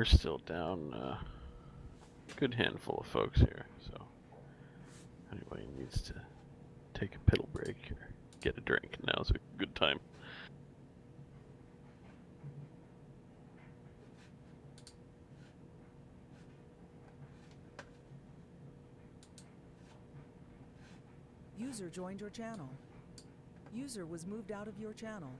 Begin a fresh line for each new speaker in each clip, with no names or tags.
still down a good handful of folks here, so anybody needs to take a piddle break or get a drink, now's a good time.
User joined your channel. User was moved out of your channel.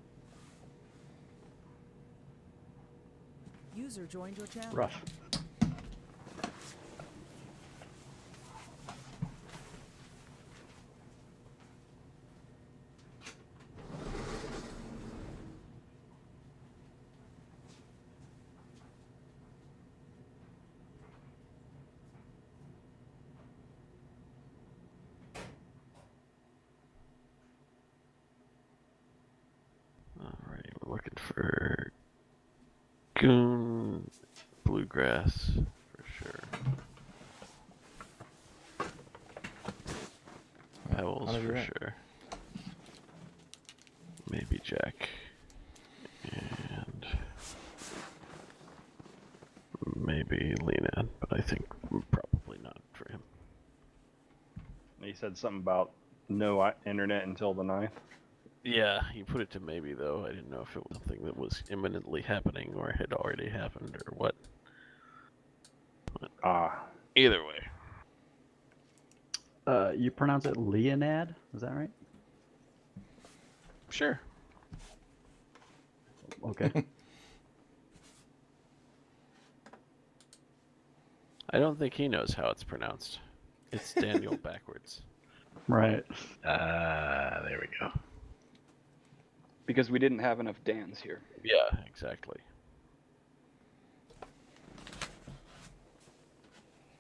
User joined your channel.
Rough.
Alright, we're looking for Goon, Bluegrass, for sure. Owls, for sure. Maybe Jack. And maybe Leonard, but I think probably not for him.
He said something about no internet until the 9th.
Yeah, he put it to maybe, though. I didn't know if it was something that was imminently happening or had already happened or what. Either way.
You pronounce it Leonad? Is that right?
Sure.
Okay.
I don't think he knows how it's pronounced. It's Daniel backwards.
Right.
There we go.
Because we didn't have enough Dans here.
Yeah, exactly.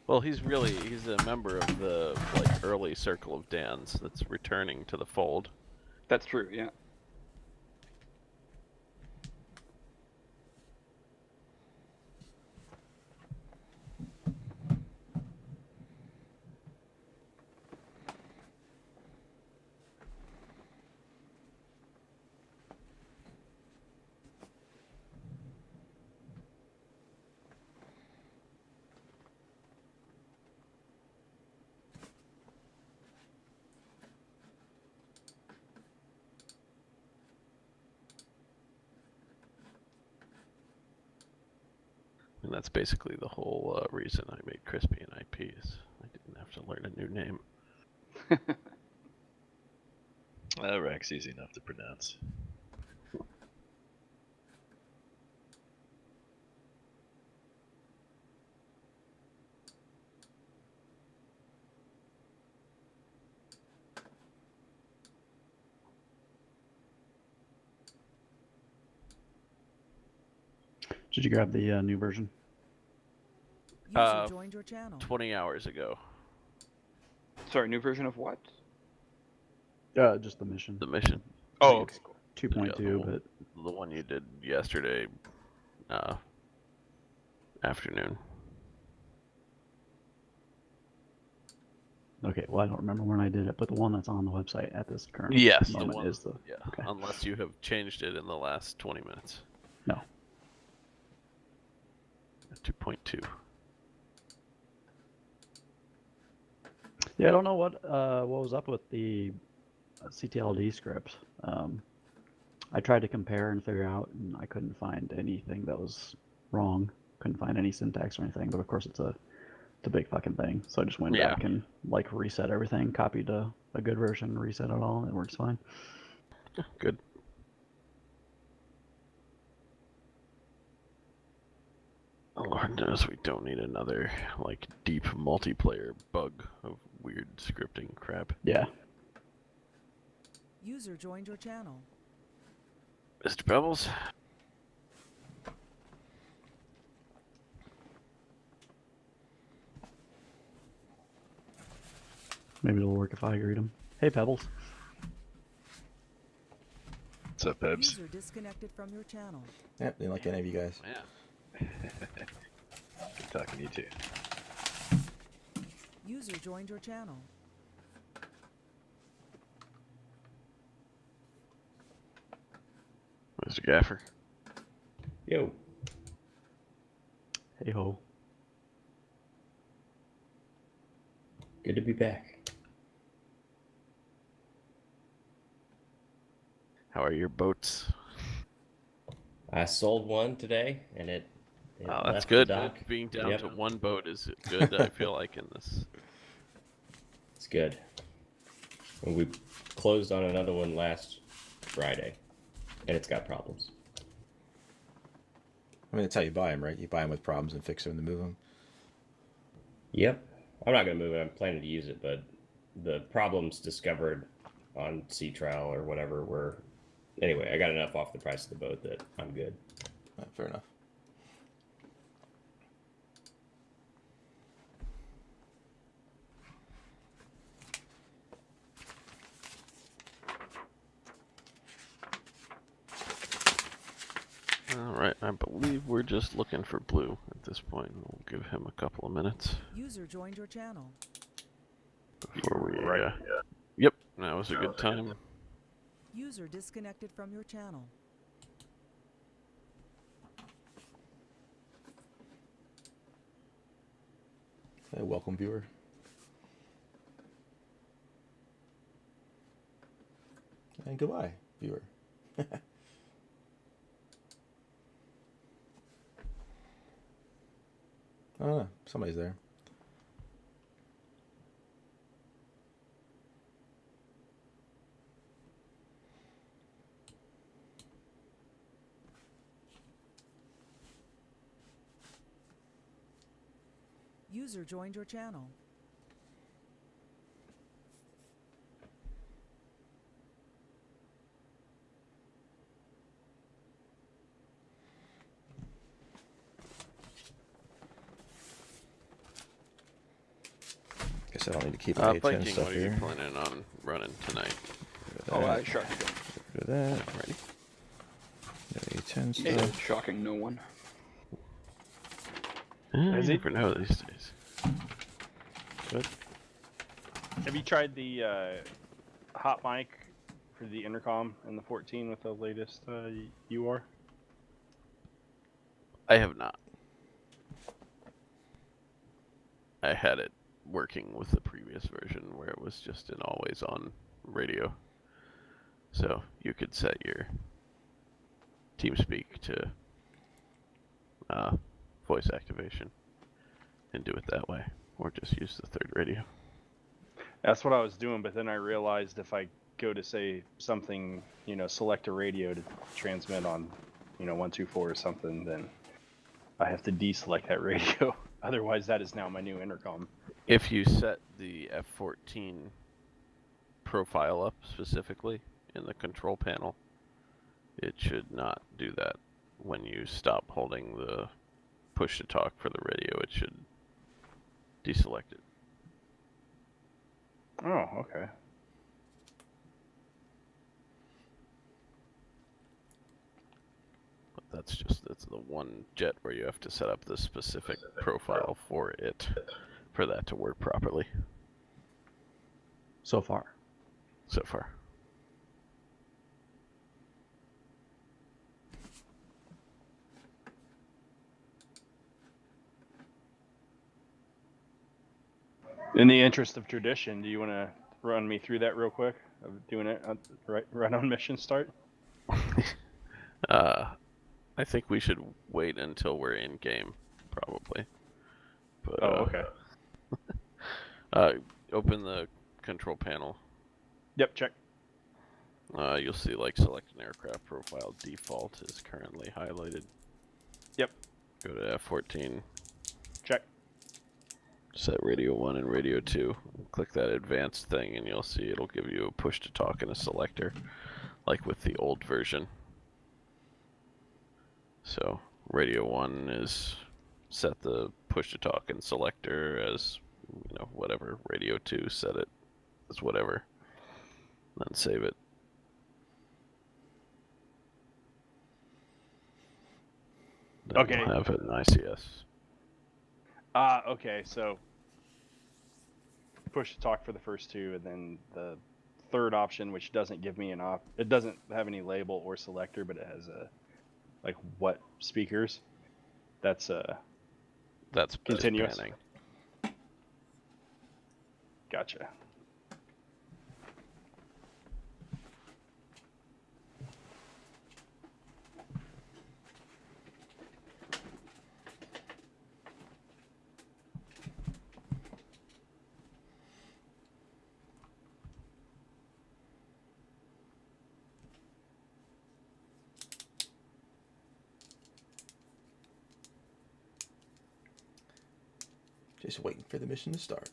Well, he's a member of the early circle of Dans that's returning to the fold.
That's true, yeah.
And that's basically the whole reason I made Crispy an IP is I didn't have to learn a new name.
Rack's easy enough to pronounce.
Did you grab the new version?
User joined your channel.
20 hours ago.
Sorry, new version of what?
Just the mission.
The mission.
Oh, okay, cool.
2.2, but
the one you did yesterday afternoon.
okay. Well, I don't remember when I did it, but the one that's on the website at this current
Yes, the
moment
one.
is the.
Yeah,
Okay.
unless you have changed it in the last 20 minutes.
No.
2.2.
Yeah, I don't know what was up with the CTLD script. I tried to compare and figure out, and I couldn't find anything that was wrong. Couldn't find any syntax or anything. But of course, it's a big fucking thing. So I just went back and reset everything, copied a good version, reset it all, and it works fine.
Good. Lord knows we don't need another deep multiplayer bug of weird scripting crap.
Yeah.
User joined your channel.
Mr. Pebbles?
Maybe it'll work if I greet him. Hey, Pebbles.
What's up, Pebs?
User disconnected from your channel.
Yep, didn't like any of you guys.
Yeah.
Good talking to you too.
User joined your channel.
Mr. Gaffer?
Yo.
Hey ho.
Good to be back.
How are your boats?
I sold one today, and it
Oh, that's
left
good.
the dock.
Being down
Yep.
to one boat is good, I feel like, in this.
It's good. And we closed on another one last Friday, and it's got problems.
I mean, that's how you buy them, right? You buy them with problems and fix them to move them.
Yep. I'm not going to move it. I'm planning to use it, but the problems discovered on sea trial or whatever were... Anyway, I got enough off the price of the boat that I'm good.
Fair enough.
Alright, I believe we're just looking for Blue at this point. We'll give him a couple of minutes
User joined your channel.
before we...
Right.
Yep, that was a good time.
User disconnected from your channel.
Hey, welcome, viewer. And goodbye, viewer. I don't know. Somebody's there.
User joined your channel.
Guess I don't need to keep my HN
Viking,
stuff
what are you
here.
planning on running tonight?
Get
Shocking.
rid of that.
Ready?
HN
Yeah,
stuff.
shocking no one.
You
Has he-
never know these days. Good.
Have you tried the hot mic for the intercom in the 14 with the latest UR?
I have not. I had it working with the previous version where it was just an always on radio. So you could set your TeamSpeak to voice activation and do it that way, or just use the third radio.
That's what I was doing, but then I realized if I go to say something, select a radio to transmit on, 124 or something, then I have to deselect that radio. Otherwise, that is now my new intercom.
If you set the F14 profile up specifically in the control panel, it should not do that. When you stop holding the push to talk for the radio, it should deselect it.
Oh, okay.
But that's the one jet where you have to set up the specific profile for it for that to work properly
So far.
so far.
In the interest of tradition, do you want to run me through that real quick? Of doing it right on mission start?
I think we should wait until we're in game, probably. But,
Oh, okay.
Open the control panel.
Yep, check.
You'll see like select an aircraft profile default is currently highlighted.
Yep.
Go to F14.
Check.
Set radio 1 and radio 2. Click that advanced thing and you'll see it'll give you a push to talk and a selector, like with the old version. So radio 1 is set the push to talk and selector as, whatever. Radio 2 set it as whatever. Then save it. Then
Okay.
we'll have it in ICS.
Okay, so push to talk for the first two, and then the third option, which doesn't give me it doesn't have any label or selector, but it has what speakers. That's
That's
Continuous.
panning.
Gotcha.
Just waiting for the mission to start.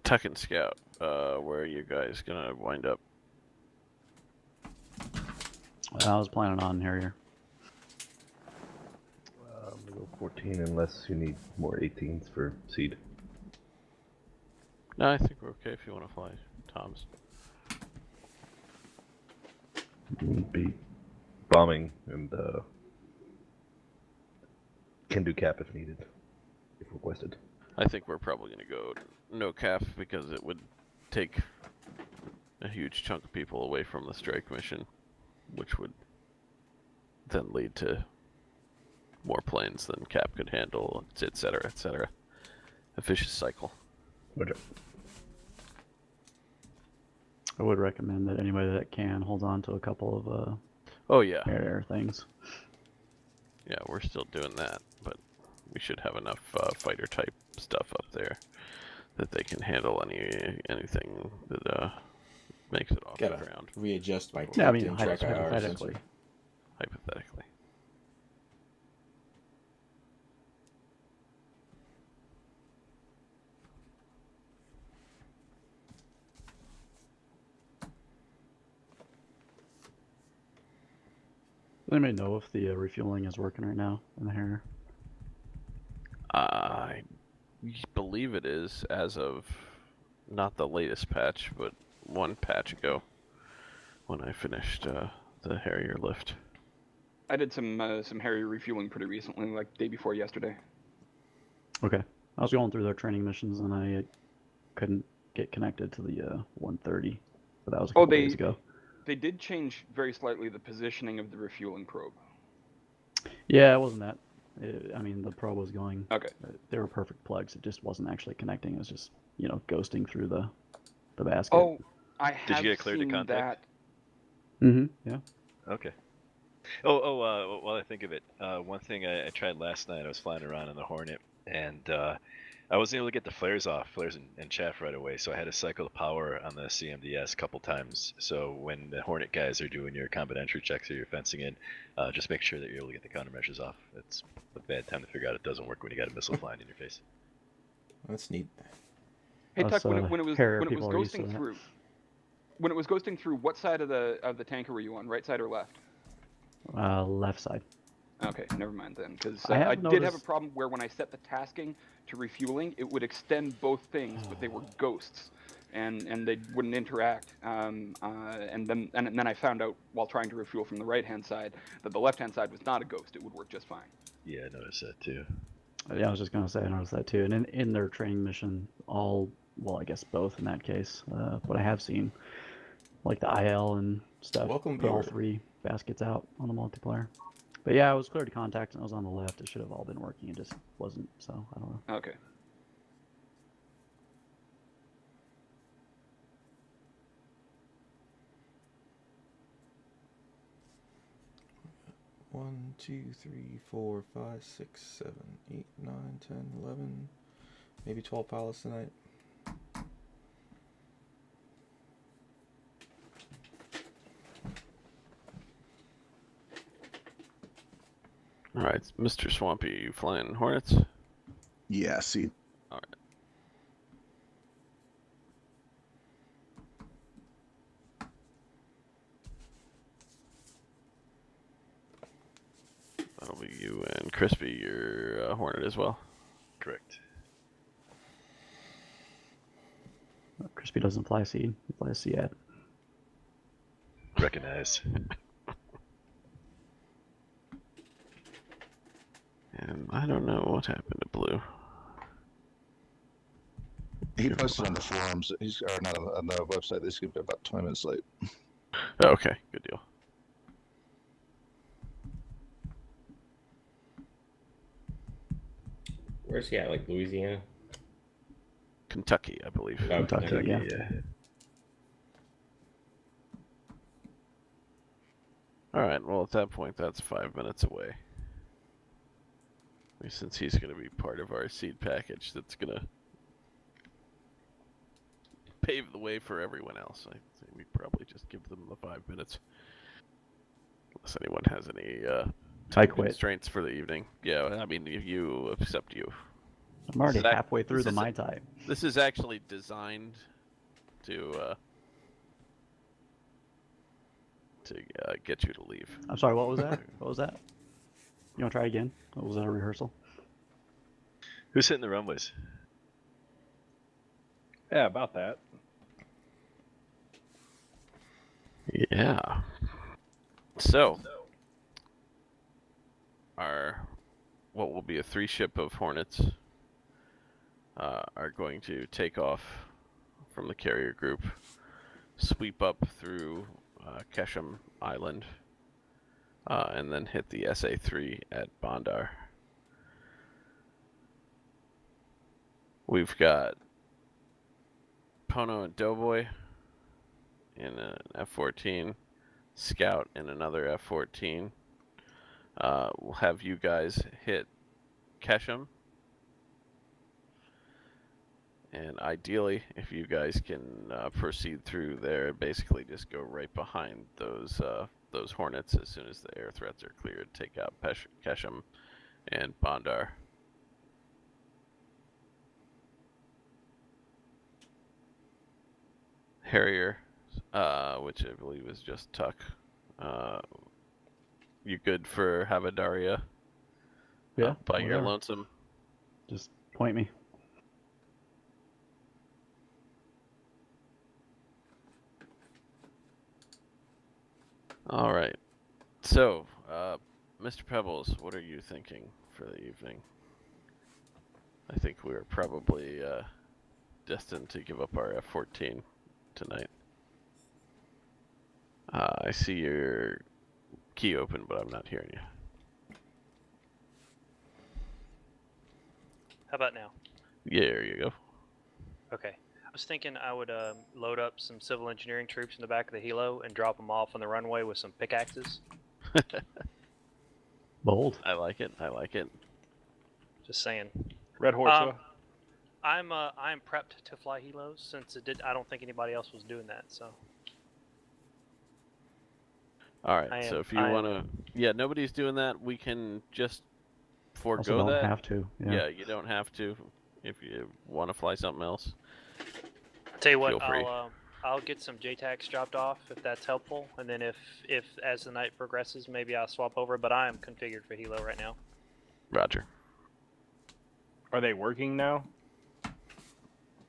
Tuck and Scout, where are you guys gonna wind up?
I was planning on Harrier.
I'm gonna go 14 unless you need more 18s for seed.
No, I think we're okay if you want to fly Tom's.
Be bombing and can do cap if needed, if requested.
I think we're probably gonna go no cap because it would take a huge chunk of people away from the strike mission, which would then lead to more planes than cap could handle, etc., etc. A vicious cycle.
Roger.
I would recommend that anybody that can hold on to a couple of
Oh yeah,
air things.
yeah, we're still doing that, but we should have enough fighter type stuff up there that they can handle anything that makes it off the
Gotta
ground.
readjust my
Yeah, I mean,
tact and track IR
hypothetically.
sensor.
Hypothetically.
Does anybody know if the refueling is working right now in the Harrier?
I believe it is as of not the latest patch, but one patch ago when I finished the Harrier lift.
I did some Harrier refueling pretty recently, like day before yesterday.
Okay. I was going through their training missions and I couldn't get connected to the 130, but that was a couple days ago.
They did change very slightly the positioning of the refueling probe.
Yeah, it wasn't that. I mean, the probe was going.
Okay.
They were perfect plugs. It just wasn't actually connecting. It was just, ghosting through the basket.
Oh, I have
Did you get cleared to
seen
contact?
that.
Yeah.
Okay. While I think of it, one thing I tried last night, I was flying around in the Hornet, and I wasn't able to get the flares and chaff right away, so I had to cycle the power on the CMDS a couple times. So when the Hornet guys are doing your combat entry checks or your fencing in, just make sure that you're able to get the countermeasures off. It's a bad time to figure out it doesn't work when you got a missile flying in your face.
That's neat.
Hey
Us,
Tuck, when it was
Harrier people are used to
ghosting
that.
through, when it was ghosting through, what side of the tanker were you on? Right side or left?
Left side.
Okay, never mind then, because
I have
I did have a
noticed-
problem where when I set the tasking to refueling, it would extend both things, but they were ghosts, and they wouldn't interact. And then I found out while trying to refuel from the right-hand side that the left-hand side was not a ghost; it would work just fine.
Yeah, I noticed that too.
Yeah, I was just gonna say I noticed that too. And in their training mission, I guess both in that case. What I have seen, like the IL and stuff,
Welcome,
put all
viewer.
3 baskets out on the multiplayer. But yeah, I was clear to contact and I was on the left. It should have all been working. It just wasn't. So I don't know.
Okay.
One, 2, 3, 4, 5, 6, 7, 8, 9, 10, 11, maybe 12 pilots tonight.
All right, Mr. Swampy, you flying Hornets?
Yeah, see.
All right. That'll be you and Crispy, your Hornet as well.
Correct.
Crispy doesn't fly seed. He flies Seat.
Recognize.
And I don't know what happened to Blue.
He posted on the forums. Or not on the website. This could be about 20 minutes late.
Okay, good deal.
Where's he at? Like Louisiana?
Kentucky, I believe.
Oh,
Kentucky, yeah.
All right. Well, at that point, that's 5 minutes away. Since he's going to be part of our seed package, that's going to pave the way for everyone else. I think we probably just give them the 5 minutes, unless anyone has any
I
time
quit.
constraints for the evening. Yeah, I mean, if you accept you.
I'm already
This is ac-
halfway through
this
the
is-
Mai Tai.
This is actually designed to get you to leave.
I'm sorry, what was that? What was that? You want to try again? What was that, a rehearsal?
Who's hitting the runways?
Yeah, about that.
Yeah. So, our what will be a 3-ship of Hornets are going to take off from the carrier group, sweep up through Keshem Island, and then hit the SA-3 at Bandar. We've got Pono and Doughboy in an F-14, Scout in another F-14. We'll have you guys hit Keshem. And ideally, if you guys can proceed through there, basically just go right behind those Hornets as soon as the air threats are cleared. Take out Keshem and Bandar. Harrier, which I believe is just Tuck. You good for Havadaria?
Yeah.
By your
whatever.
lonesome.
Just point me.
All right. So, Mr. Pebbles, what are you thinking for the evening? I think we're probably destined to give up our F-14 tonight. I see your key open, but I'm not hearing you.
How about now?
Yeah, there you go.
Okay. I was thinking I would load up some civil engineering troops in the back of the helo and drop them off on the runway with some pickaxes.
Bold.
I like it. I like it.
Just saying.
Red Horse.
I'm prepped to fly helos since I don't think anybody else was doing that. So.
All right. So if you want to, yeah, nobody's doing that. We can just forego
also don't
that.
have to.
Yeah, you don't have to. If you want to fly something else.
Tell you what,
Feel free.
I'll get some JTACs dropped off if that's helpful, and then if as the night progresses, maybe I'll swap over. But I am configured for helo right now.
Roger.
Are they working now?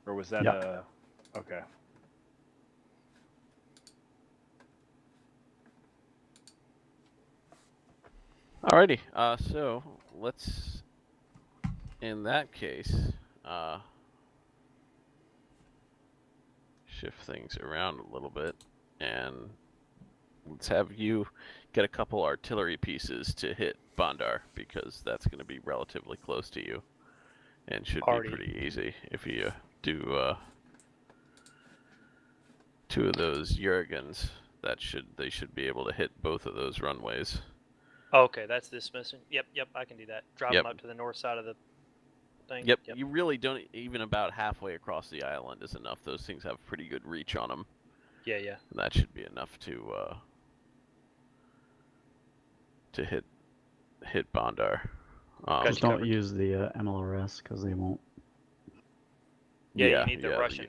Or was that
Yep.
Okay.
Alrighty. So let's, in that case, shift things around a little bit, and let's have you get a couple artillery pieces to hit Bandar, because that's going to be relatively close to you, and should be pretty easy if you do 2 of those Jurgens. They should be able to hit both of those runways.
Okay, that's this mission. Yep, I can do that. Drop them up to the north side of the thing.
Yep, you really don't, even about halfway across the island is enough. Those things have pretty good reach on them.
Yeah.
And that should be enough to hit Bandar.
Just don't use the MLRS because they won't.
Yeah, you need the Russian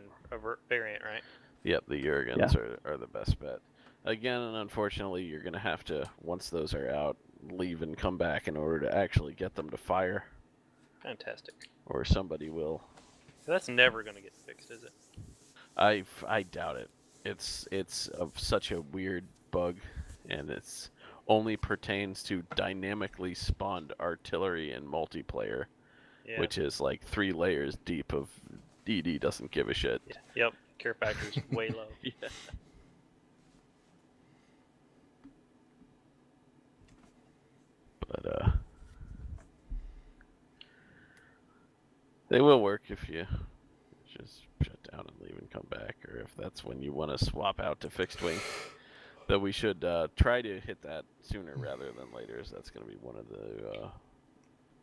variant, right?
Yep, the Jurgens are the best bet. Again, and unfortunately, you're going to have to, once those are out, leave and come back in order to actually get them to fire.
Fantastic.
Or somebody will.
That's never going to get fixed, is it?
I doubt it. It's of such a weird bug, and it's only pertains to dynamically spawned artillery in multiplayer, which is like 3 layers deep of DD doesn't give a shit.
Yep, care factor's way low.
Yeah. But they will work if you just shut down and leave and come back, or if that's when you want to swap out to fixed wing. But we should try to hit that sooner rather than later, as that's going to be one of the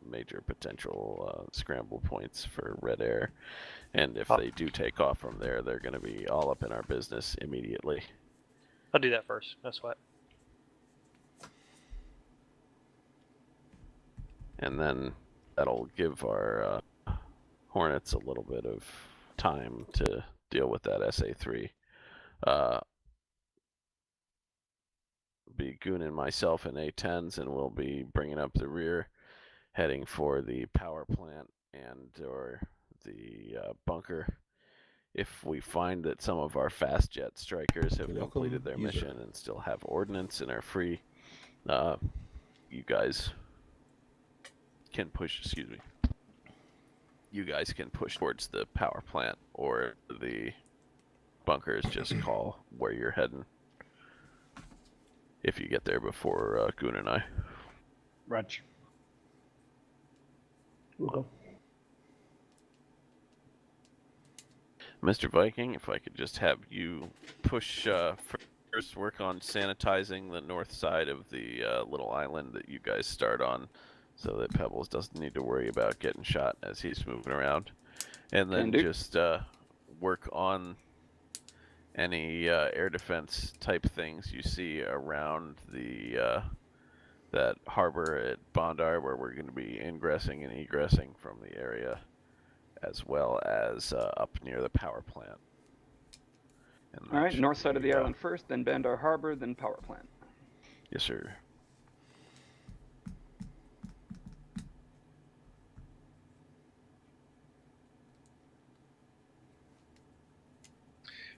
major potential scramble points for Red Air. And if they do take off from there, they're going to be all up in our business immediately.
I'll do that first. No sweat.
And then that'll give our Hornets a little bit of time to deal with that SA-3. Be Goon and myself in A-10s, and we'll be bringing up the rear, heading for the power plant and or the bunker. If we find that some of our fast jet strikers have completed their mission and still have ordnance and are free, you guys can push. Excuse me. You guys can push towards the power plant or the bunkers. Just call where you're heading if you get there before Goon and I.
Roger.
We'll go.
Mr. Viking, if I could just have you push first, work on sanitizing the north side of the little island that you guys start on, so that Pebbles doesn't need to worry about getting shot as he's moving around. And then just work on any air defense type things you see around the that harbor at Bondar, where we're going to be ingressing and egressing from the area, as well as up near the power plant.
All right, north side of the island first, then Bandar Harbor, then power plant.
Yes, sir.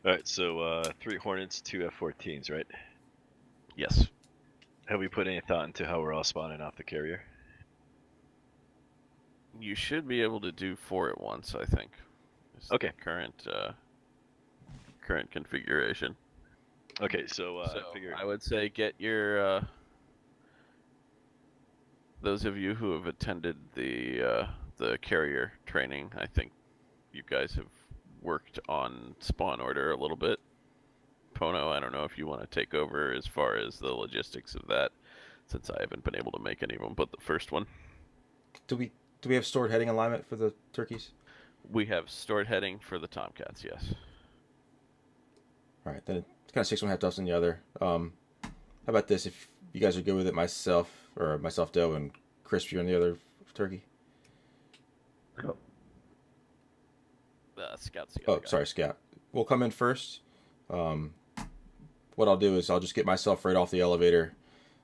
All right, so 3 Hornets, 2 F-14s, right?
Yes.
Have we put any thought into how we're all spawning off the carrier?
You should be able to do 4 at once, I think. It's
okay.
Current configuration.
Okay, so,
I would say get your those of you who have attended the carrier training. I think you guys have worked on spawn order a little bit. Pono, I don't know if you want to take over as far as the logistics of that, since I haven't been able to make any of them but the first one.
Do we have stored heading alignment for the turkeys?
We have stored heading for the Tomcats, yes.
All right, then it's kind of 6 1/2 dozen the other. How about this? If you guys are good with it, myself, Doe, and Chris, you're on the other turkey.
Go.
Scout's the other guy.
Sorry, Scout. We'll come in first. What I'll do is I'll just get myself right off the elevator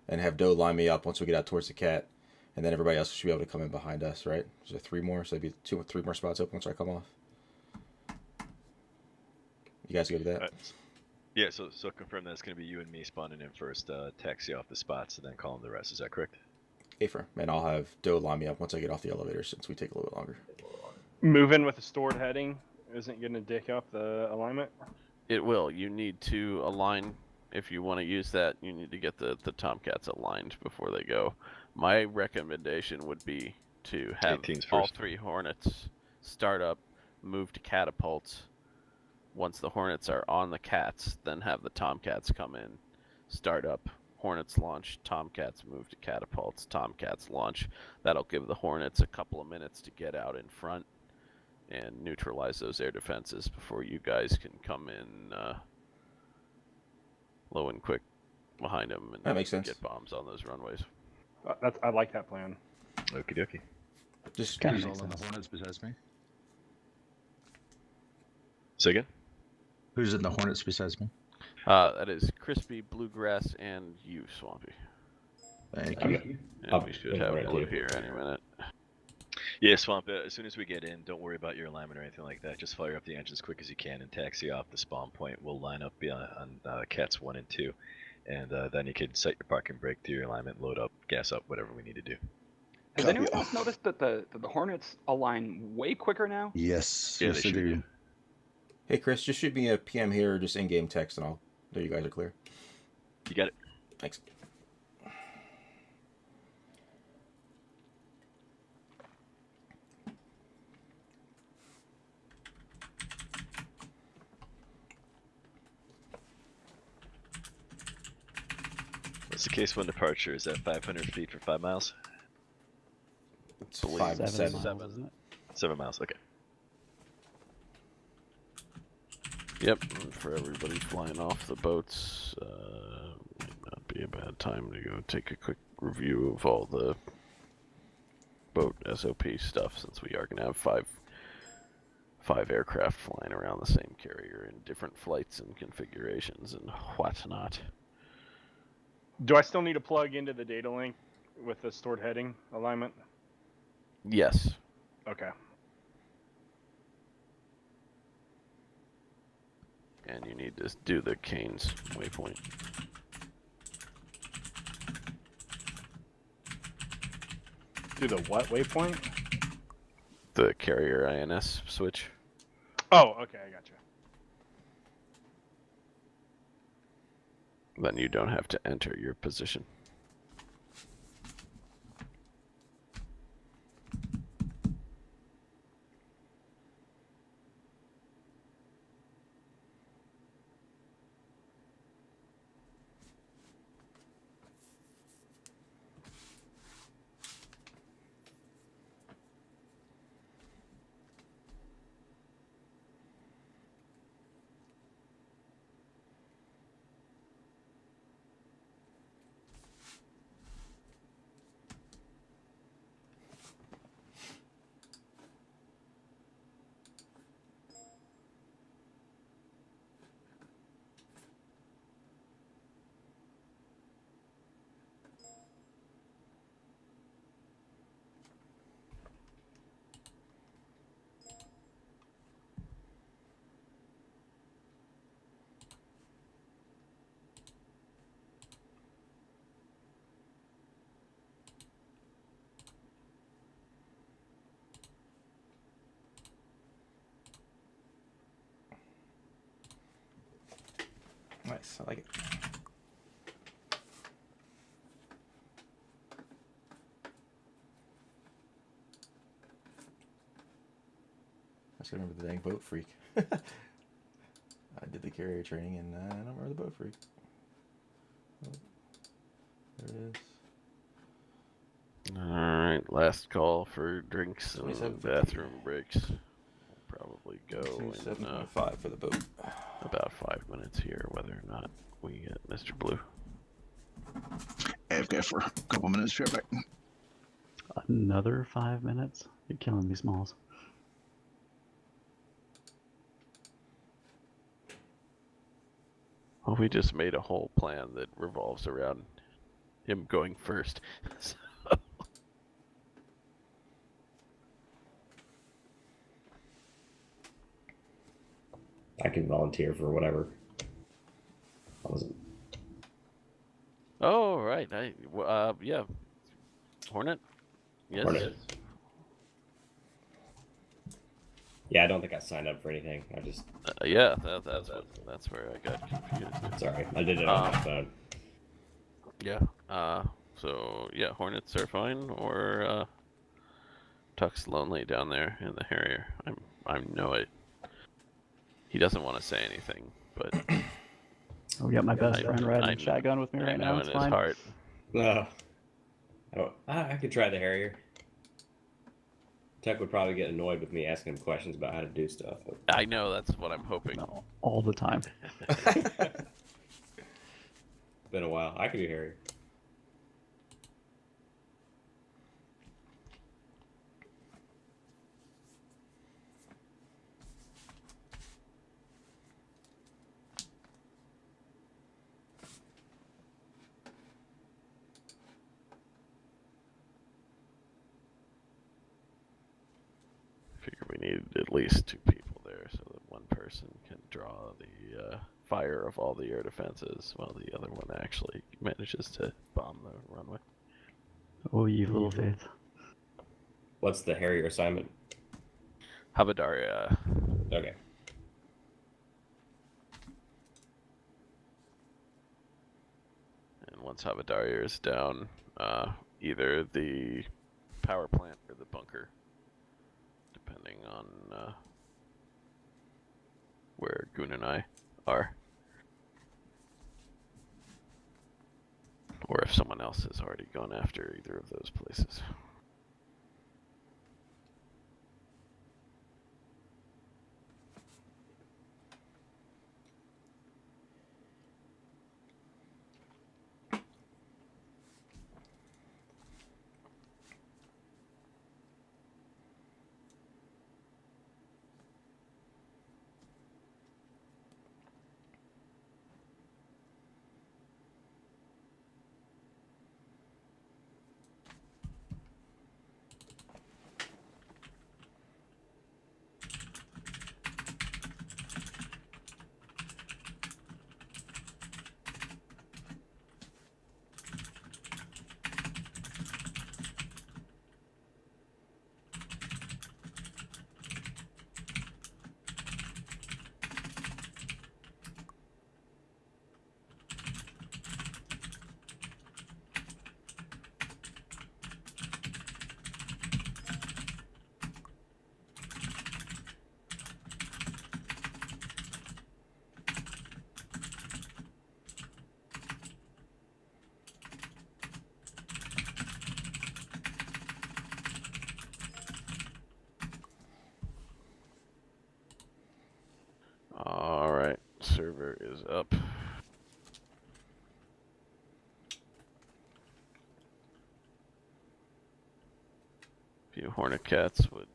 and have Doe line me up once we get out towards the cat, and then everybody else should be able to come in behind us, right? Is there 3 more? So there'd be 2 or 3 more spots open once I come off. You guys good with that?
Yeah, so confirm that it's going to be you and me spawning in first, taxi off the spots, and then call them the rest. Is that correct?
Affirm. And I'll have Doe line me up once I get off the elevator, since we take a little bit longer.
Moving with a stored heading isn't going to dick up the alignment?
It will. You need to align. If you want to use that, you need to get the Tomcats aligned before they go. My recommendation would be to have all 3 Hornets start up, move to catapults. Once the Hornets are on the cats, then have the Tomcats come in, start up, Hornets launch, Tomcats move to catapults, Tomcats launch. That'll give the Hornets a couple of minutes to get out in front and neutralize those air defenses before you guys can come in low and quick behind them and
that makes sense.
Get bombs on those runways.
I like that plan.
Okie dokie.
Just
kind of all in the Hornets besides me.
Say again?
Who's in the Hornets besides me?
That is Crispy, Bluegrass, and you, Swampy.
Thank you.
And we should have Blue here any minute.
Yeah, Swamp, as soon as we get in, don't worry about your alignment or anything like that. Just fire up the engine as quick as you can and taxi off the spawn point. We'll line up on Cats 1 and 2. And then you can set your parking brake, do your alignment, load up, gas up, whatever we need to do.
Has anyone else noticed that the Hornets align way quicker now?
Yes.
Yeah,
yes,
they
I
sure
do.
do.
Hey, Chris, just shoot me a PM here or just in-game text, and I'll know you guys are clear.
You got it.
Thanks.
What's the case when departure? Is that 500 feet for 5 miles?
It's
Believe
5 to
7
7.
miles, isn't it?
7 miles. Okay.
Yep, and for everybody flying off the boats, might not be a bad time to go take a quick review of all the boat SOP stuff, since we are going to have five aircraft flying around the same carrier in different flights and configurations and whatnot.
Do I still need to plug into the data link with the stored heading alignment?
Yes.
Okay.
And you need to do the Canes waypoint.
Do the what waypoint?
The carrier INS switch.
Oh, okay, I gotcha.
Then you don't have to enter your position.
Nice, I like it. I just remember the dang boat freak. I did the carrier training and I don't remember the boat freak. Oh, there it is.
Alright, last call for drinks and
27.50.
bathroom breaks. We'll probably go in
27.5 for the boat.
about 5 minutes here, whether or not we get Mr. Blue.
AFK for a couple minutes, straight back.
Another 5 minutes? You're killing me, Smalls.
Well, we just made a whole plan that revolves around him going first.
I can volunteer for whatever. I wasn't.
Oh, right. Yeah. Hornet? Yes.
Hornet. Yeah, I don't think I signed up for anything. I just.
Yeah, that's where I got confused.
Sorry, I did it on my phone.
Yeah. So yeah, Hornets are fine, or Tuck's lonely down there in the Harrier. I know it. He doesn't want to say anything, but
Oh, we got my best friend riding shotgun with me right now. It's
in
fine.
his heart.
I could try the Harrier. Tuck would probably get annoyed with me asking him questions about how to do stuff. But...
I know, that's what I'm hoping.
No, all the time.
Been a while. I could do Harrier.
Figure we need at least 2 people there so that one person can draw the fire of all the air defenses while the other one actually manages to bomb the runway.
Oh, you little faith.
What's the Harrier assignment?
Habadaria.
Okay.
And once Habadaria is down, either the power plant or the bunker, depending on where Goon and I are. Or if someone else has already gone after either of those places. Alright, server is up. If you Hornet Cats would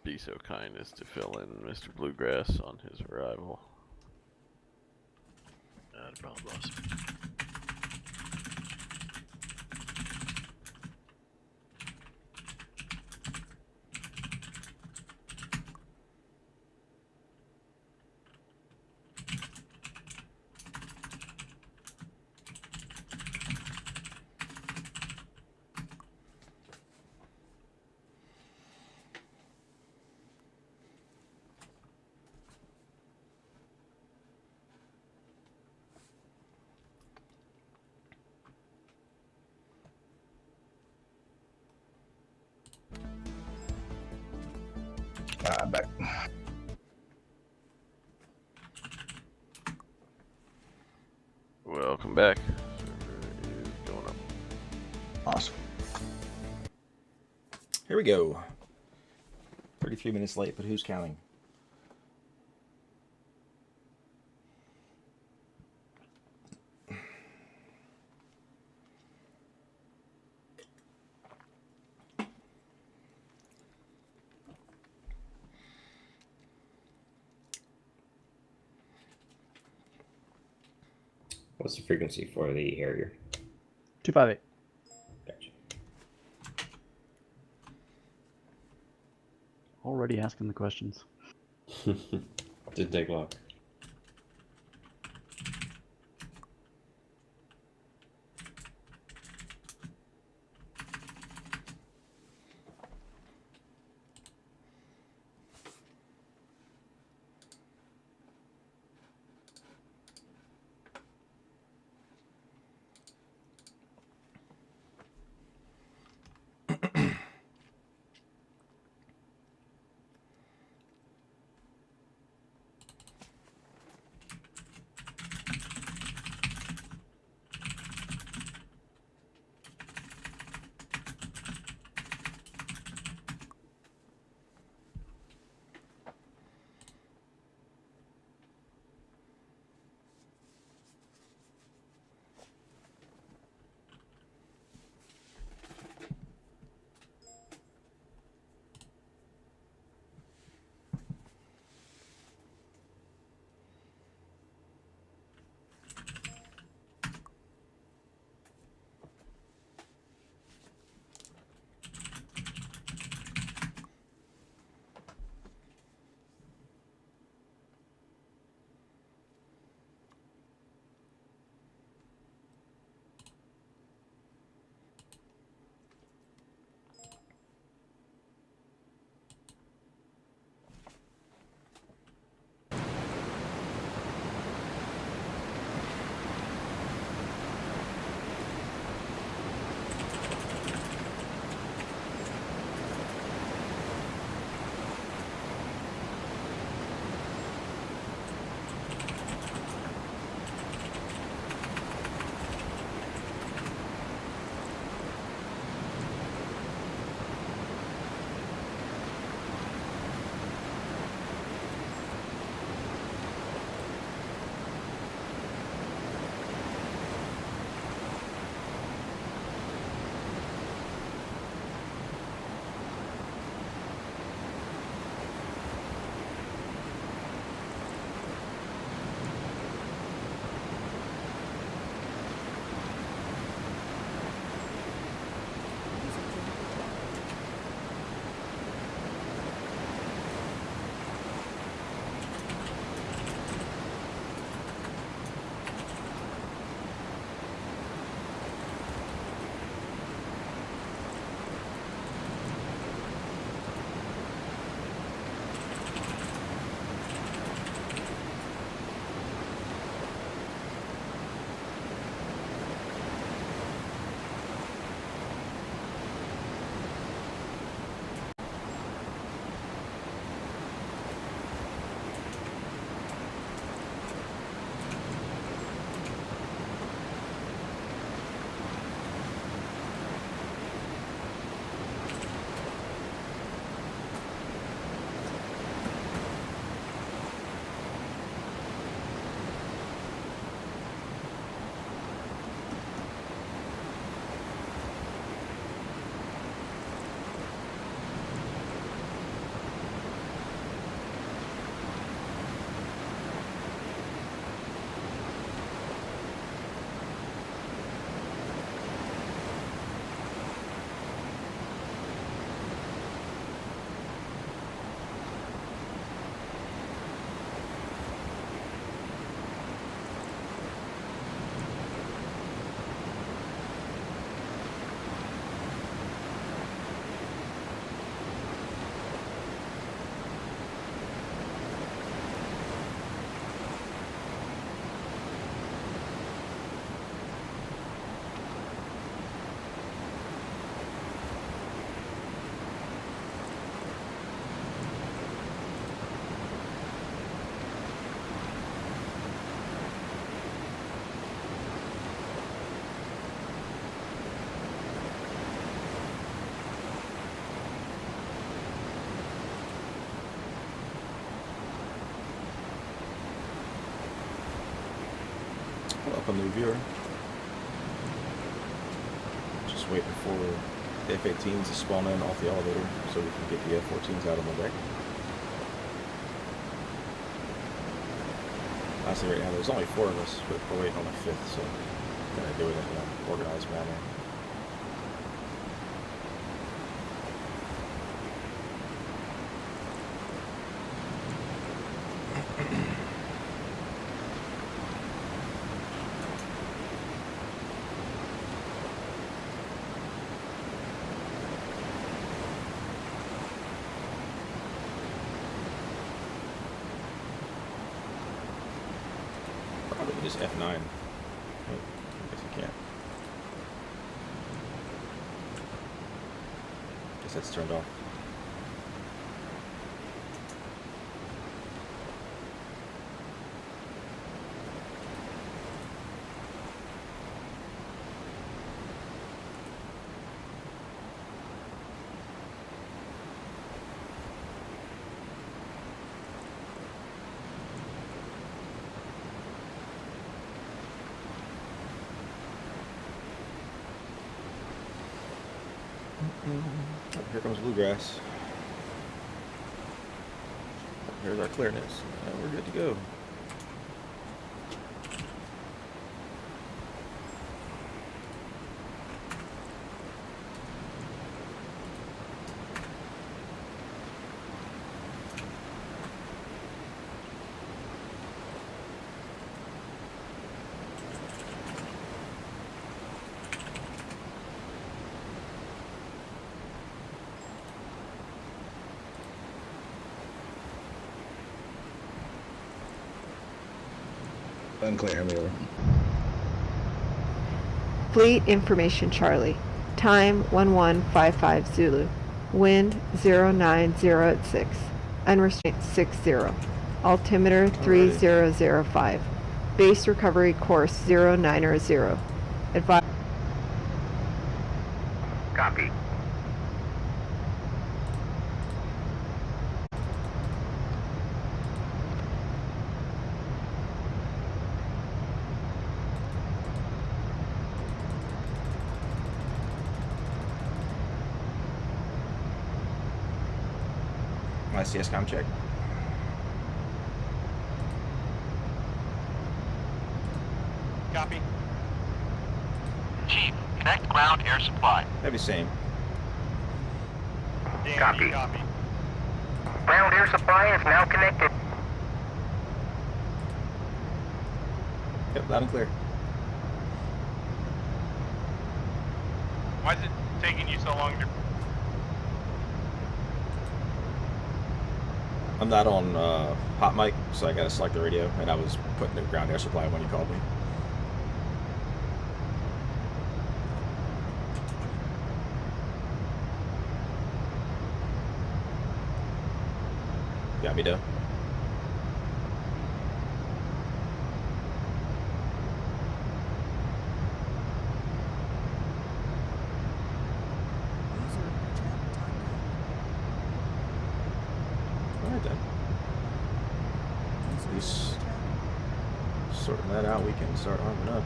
be so kind as to fill in Mr. Bluegrass on his arrival.
Not a problem, boss.
Back.
Welcome back. Server is going up.
Awesome.
Here we go. 33 minutes late, but who's counting?
What's the frequency for the Harrier?
258.
Gotcha.
Already asking the questions.
Didn't take long.
up on the viewer. Just waiting for the F-18s to spawn in off the elevator so we can get the F-14s out on the deck. Honestly, right now there's only 4 of us, but we're waiting on a 5th, so we're gonna do it in an organized manner. Probably just F9. Oh, I guess you can't. Guess that's turned off. Oh, here comes bluegrass. Here's our clearness. We're good to go.
Unclear, me over.
Fleet information Charlie. Time 1155 Zulu. Wind 090 Unrestrained 60. Altimeter 3005. Base recovery course 090. Advise.
Copy.
My CS-COM check.
Copy. Chief, connect ground air supply.
That'd be same.
Copy. Ground air supply is now connected.
Yep, loud and clear.
Why is it taking you so long to...
I'm not on hot mic, so I gotta select the radio, and I was putting the ground air supply when you called me. Got me, though. Alright then. At least sorting that out, we can start arming up.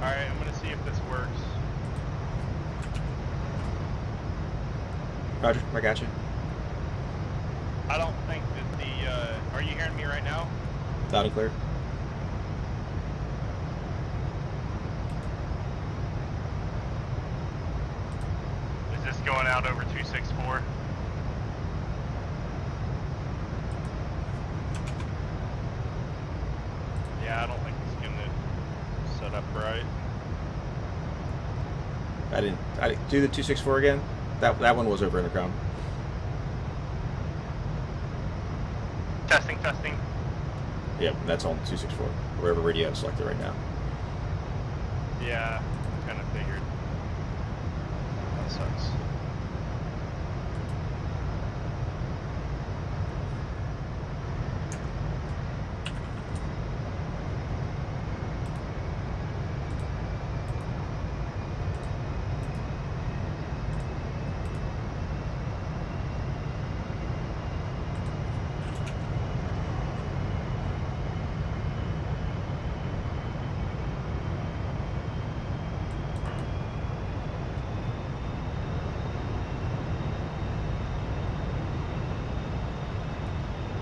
Alright, I'm gonna see if this works.
Roger, I got you.
I don't think that the, are you hearing me right now?
Loud and clear.
Is this going out over 264? Yeah, I don't think it's gonna set up right.
I didn't do the 264 again. That one was over intercom.
Testing.
Yep, that's on 264. Wherever radio is selected right now.
Yeah, kind of figured. That sucks.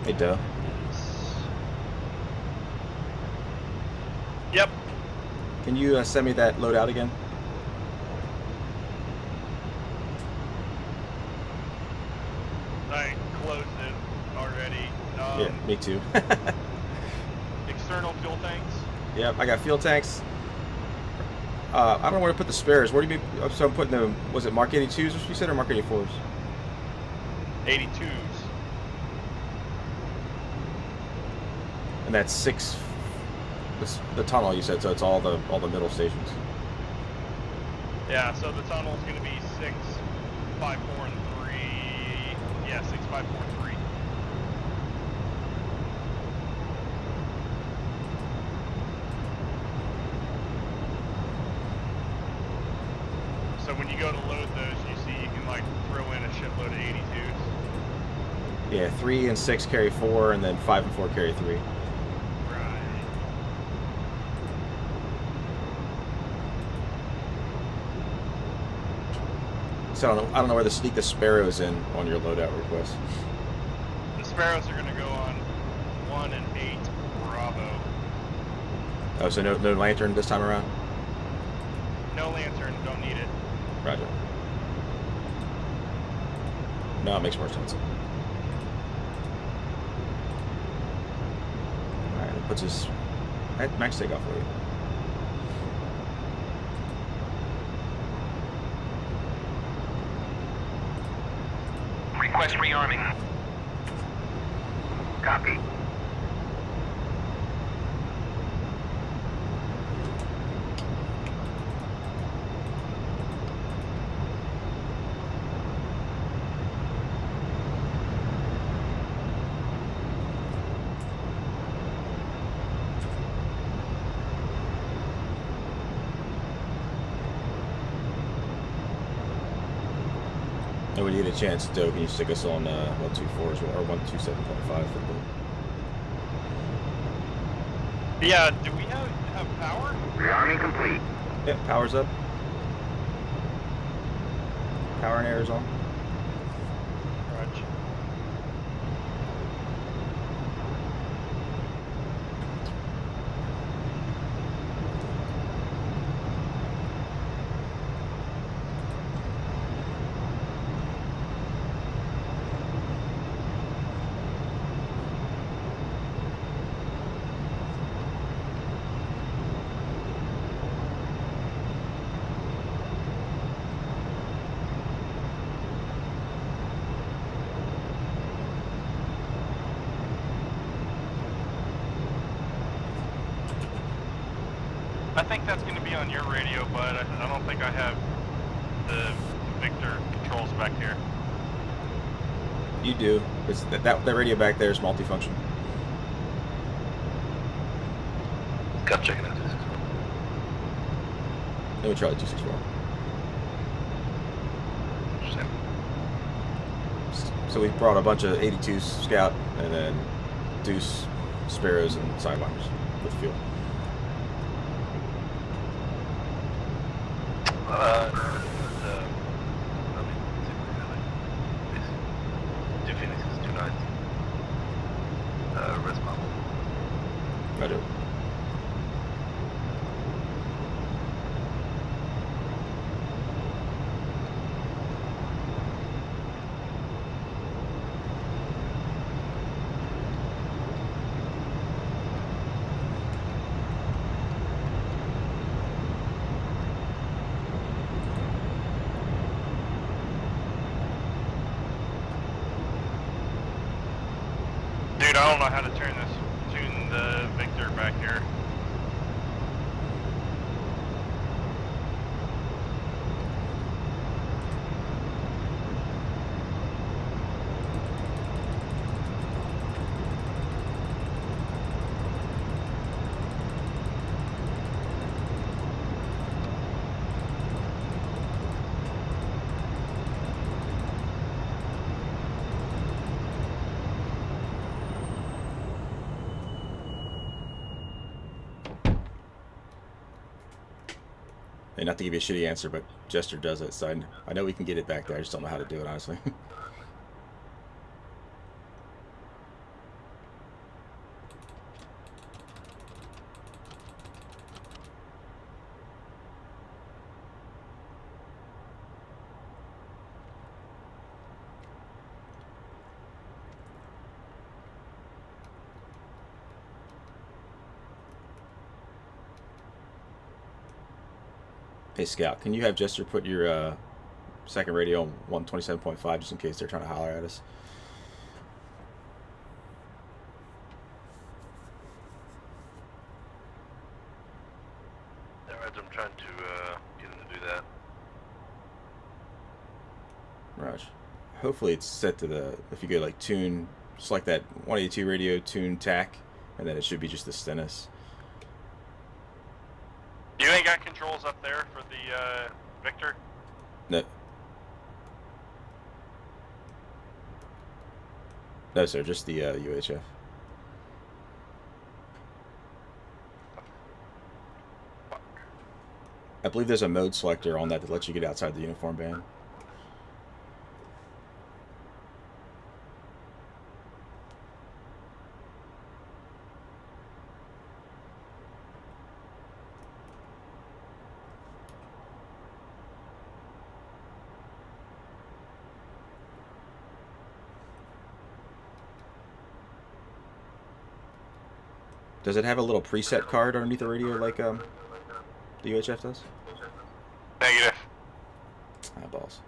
Hey, Doe.
Yep.
Can you send me that loadout again?
I closed it already.
Yeah, me too.
External fuel tanks.
Yep, I got fuel tanks. I don't know where to put the spares. Where do you mean? So I'm putting them. Was it Mark 82s, what you said, or Mark 84s?
82s.
And that's 6. The tunnel you said, so it's all the middle stations.
Yeah, so the tunnel's going to be 6, 5, 4, and 3. Yeah, 6, 5, 4, 3. So when you go to load those, you see you can like throw in a shitload of 82s.
Yeah, 3 and 6 carry 4, and then 5 and 4 carry 3. So I don't know where to sneak the Sparrows in on your loadout request.
The Sparrows are going to go on 1 and 8 Bravo.
Oh, so no lantern this time around?
No lantern, don't need it.
Roger. No, it makes more sense. Alright, it puts us... max takeoff rate.
Request rearming. Copy.
And when you get a chance, Doe, can you stick us on 124 as well, or 127.5 for the boat?
Yeah, do we have power?
Rearming complete.
Yeah, power's up. Power and air is on.
Roger. I think that's going to be on your radio, but I don't think I have the Victor controls back here.
You do. It's that radio back there is multifunction.
Got checking in 264.
Then we try the 264.
Interesting.
So we brought a bunch of 82s Scout and then Deuce Sparrows and Sidewinders with fuel.
Two Phoenixes, 2 Knights. Res model.
Roger.
Dude, I don't know how to tune the Victor back here.
And not to give you a shitty answer, but Jester does it, so I know we can get it back there. I just don't know how to do it, honestly. Hey, Scout, can you have Jester put your second radio on 127.5 just in case they're trying to holler at us?
Alright, I'm trying to get him to do that.
Raj. Hopefully it's set to the, if you go like tune, select that 182 radio, tune TAC, and then it should be just the Stennis.
You ain't got controls up there for the Victor?
No. No, sir, just the UHF. I believe there's a mode selector on that that lets you get outside the uniform band. Does it have a little preset card underneath the radio like the UHF does?
Negative.
Eyeballs.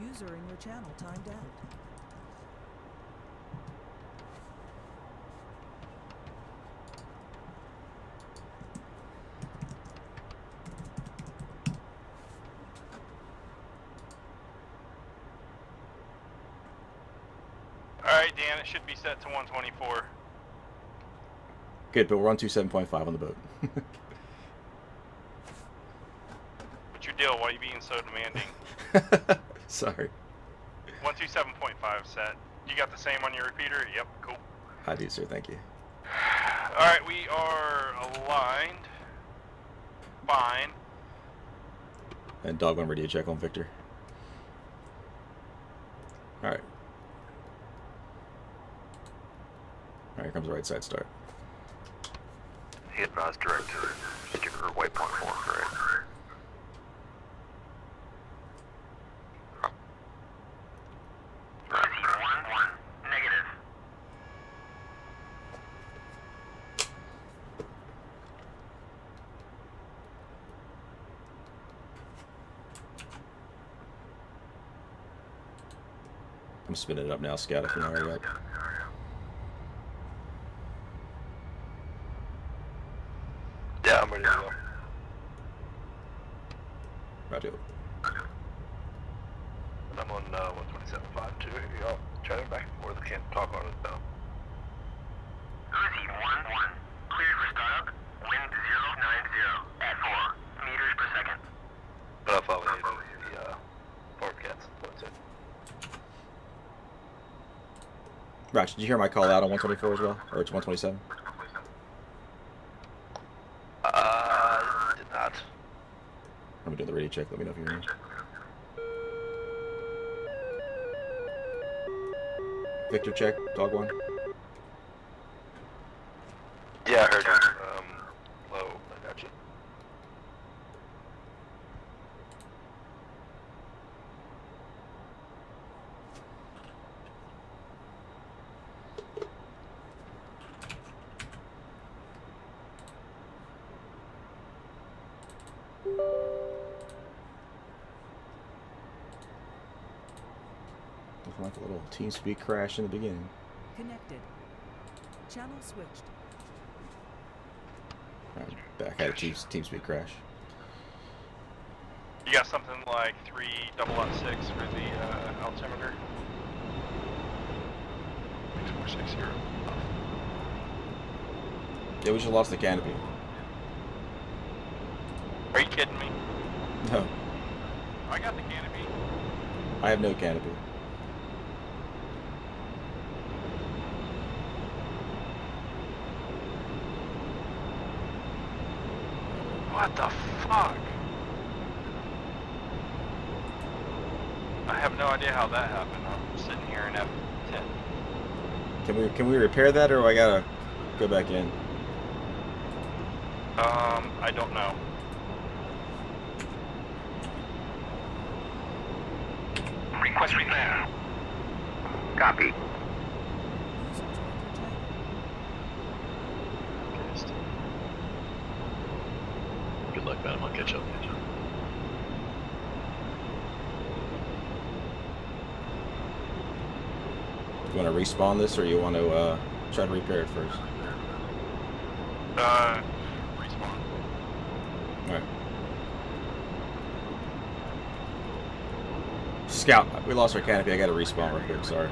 User in your channel timed out.
Alright, Dan, it should be set to 124.
Good, but we're on 27.5 on the boat.
What's your deal? Why are you being so demanding?
Sorry.
127.5 set. You got the same on your repeater? Yep, cool.
I do, sir. Thank you.
Alright, we are aligned. Fine.
And dog one radio check on Victor. Alright. Alright, here comes the right side start.
He advised direct to just give her waypoint 4, correct? Negative.
I'm spinning it up now, Scout, if you're not already up.
Yeah, I'm ready to go.
Roger.
And I'm on 127.5 too. Y'all chatting back and forth. I can't talk on it though. Uzi 1-1. Cleared for startup. Wind 090 at 4 meters per second. But I thought we needed the forecast. That's it.
Roger, did you hear my call out on 124 as well? Or it's 127?
Did not.
I'm gonna do the radio check. Let me know if you hear me. Victor check, dog one.
Yeah, I heard you. Low, I got you.
like a little TeamSpeak crash in the beginning.
Connected. Channel switched.
Alright, back at a TeamSpeak crash.
You got something like 3.6 for the altimeter? 6460.
Yeah, we just lost the canopy.
Are you kidding me?
No,
I got the canopy.
I have no canopy.
What the fuck? I have no idea how that happened. I'm sitting here in F10.
Can we repair that, or I gotta go back in?
I don't know.
Request repair. Copy.
Good luck, man. I'll catch up.
You want to respawn this, or you want to try to repair it first?
Respawn.
Alright. Scout, we lost our canopy. I got to respawn real quick. Sorry.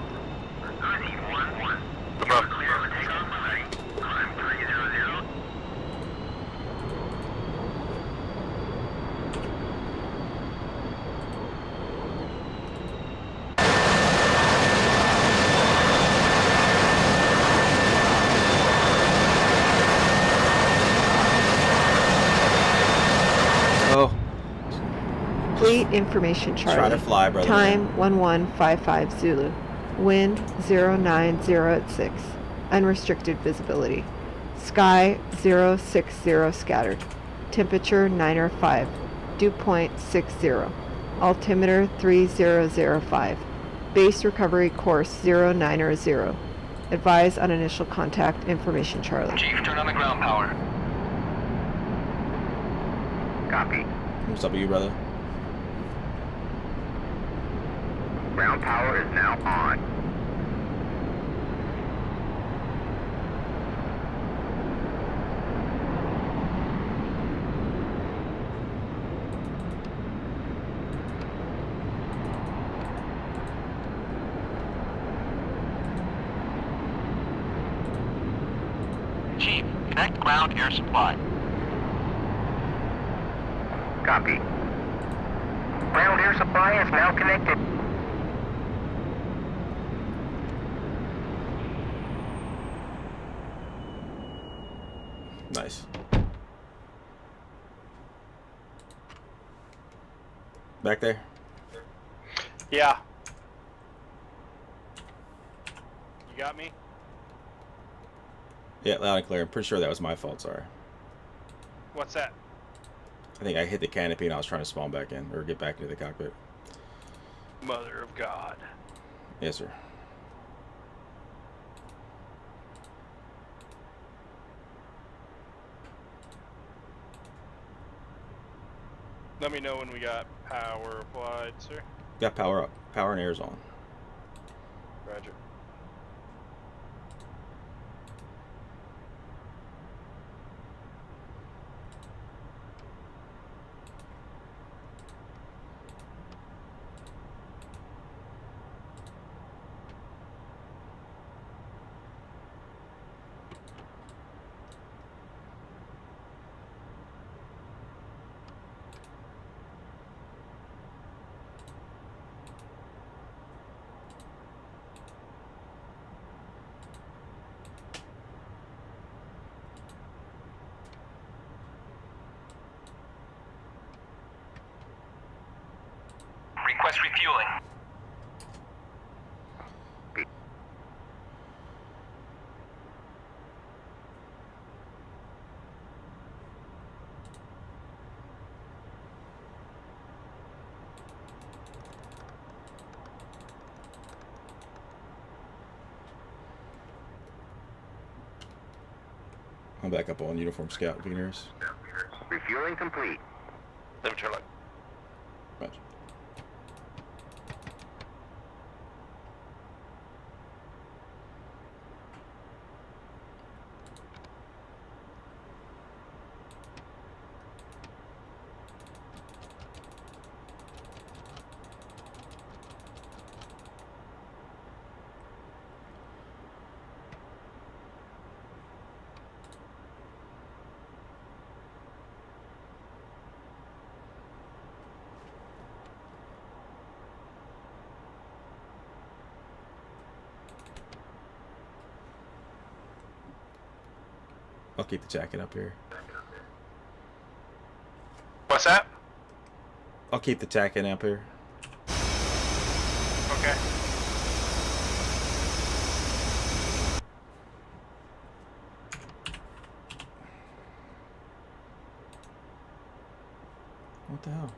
Oh.
Fleet information, Charlie.
Try to fly, brother.
Time 1155 Zulu. Wind 090 at 6. Unrestricted visibility. Sky 060 scattered. Temperature 905. Dew point 60. Altimeter 3005. Base recovery course 090. Advise on initial contact information, Charlie.
Chief, turn on the ground power. Copy.
What's up with you, brother?
Ground power is now on. Chief, connect ground air supply. Copy. Ground air supply is now connected.
Nice. Back there?
Yeah. You got me?
Yeah, loud and clear. I'm pretty sure that was my fault, sorry.
What's that?
I think I hit the canopy and I was trying to spawn back in, or get back into the cockpit.
Mother of God.
Yes, sir.
Let me know when we got power applied, sir.
Got power up. Power and air's on.
Roger.
Request refueling.
I'm back up on uniform scout Veners.
Refueling complete.
Let me turn light.
Roger. I'll keep the jacket up here.
What's that?
I'll keep the jacket up here.
Okay.
What the hell?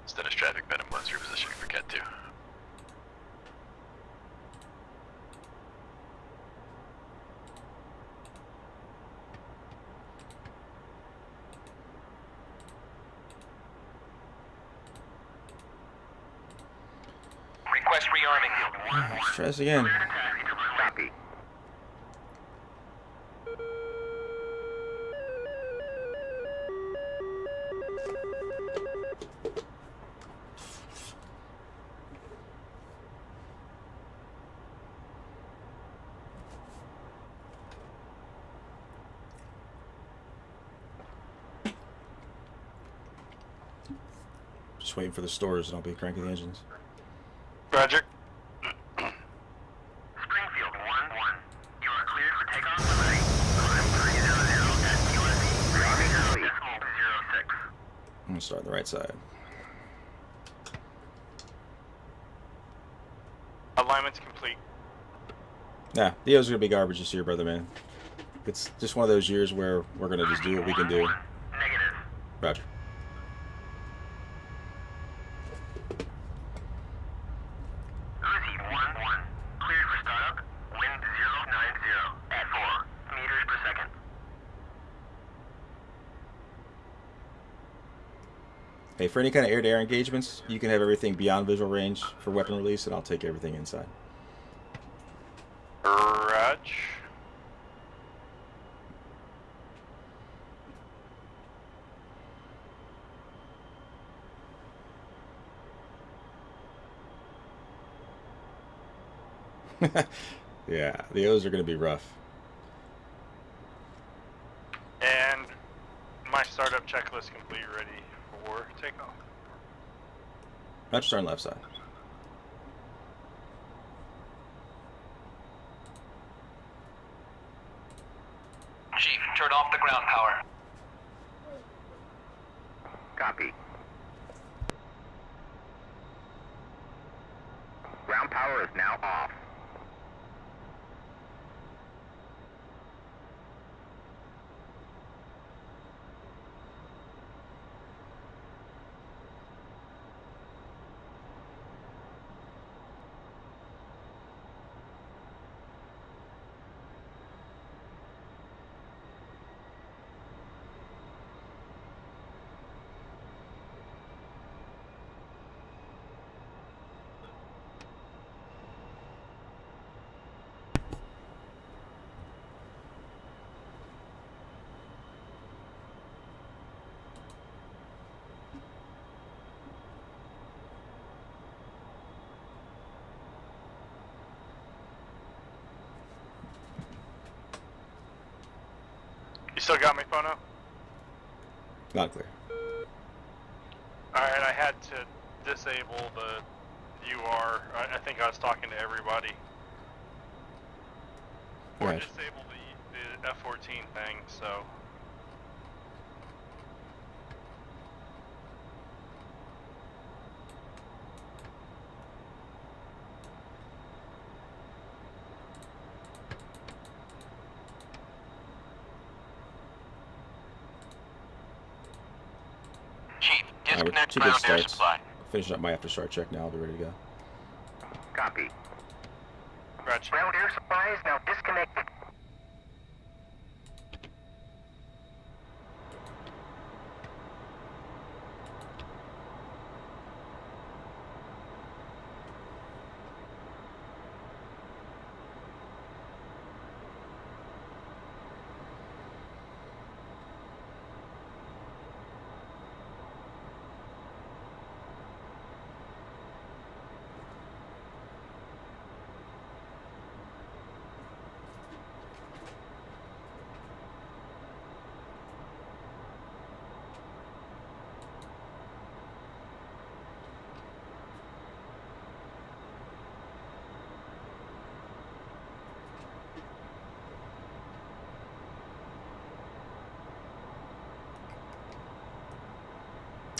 Instead of traffic venom once repositioning for Cat 2.
Request rearming.
Let's try this again.
Copy.
Just waiting for the stores and I'll be cranking the engines.
Roger.
Springfield 1-1. You are cleared for takeoff tonight. Climb 300 at USE. Rearming complete. 06.
I'm gonna start on the right side.
Alignment's complete.
Nah, the O's are gonna be garbage this year, brother man. It's just one of those years where we're gonna just do what we can do.
Negative.
Roger.
Uzi 1-1. Cleared for startup. Wind 090 at 4 meters per second.
Hey, for any kind of air-to-air engagements, you can have everything beyond visual range for weapon release, and I'll take everything inside.
Rog.
Yeah, the O's are going to be rough.
And my startup checklist complete, ready for takeoff.
Roger, start on left side.
Chief, turn off the ground power. Copy. Ground power is now off.
You still got me, Phono?
Not clear.
Alright, I had to disable the UR. I think I was talking to everybody. Or
Right.
disable the F-14 thing, so...
Chief,
Alright,
disconnect
two good
ground air
starts.
supply.
Finish up my after start check now. I'll be ready to go.
Copy.
Roger.
Ground air supply is now disconnected.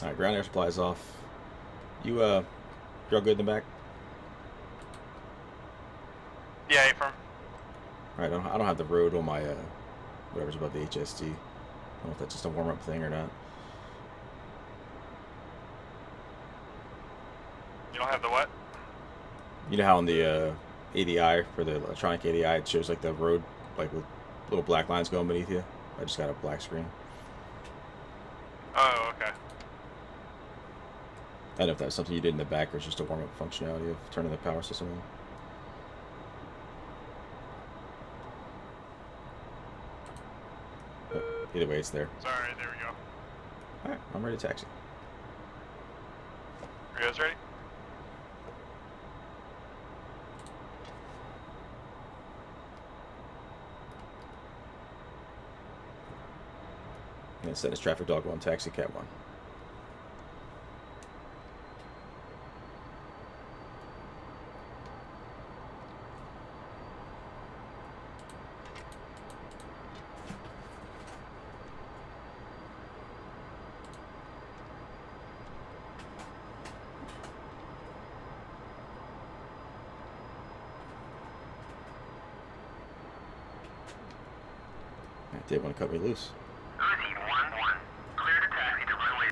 Alright, ground air supply's off. You, you're all good in the back?
Yeah, affirm.
Alright, I don't have the road on my, whatever's above the HST. I don't know if that's just a warm-up thing or not.
You don't have the what?
You know how on the ADI, for the electronic ADI, it shows like the road, like with little black lines going beneath you? I just got a black screen.
Oh, okay.
I don't know if that's something you did in the back or it's just a warm-up functionality of turning the power system on. But either way, it's there.
Sorry, there we go.
Alright, I'm ready to taxi.
You guys ready?
And set as traffic dog 1, taxi cat 1. I did want to cut me loose.
Uzi 1-1. Clear to taxi to runway.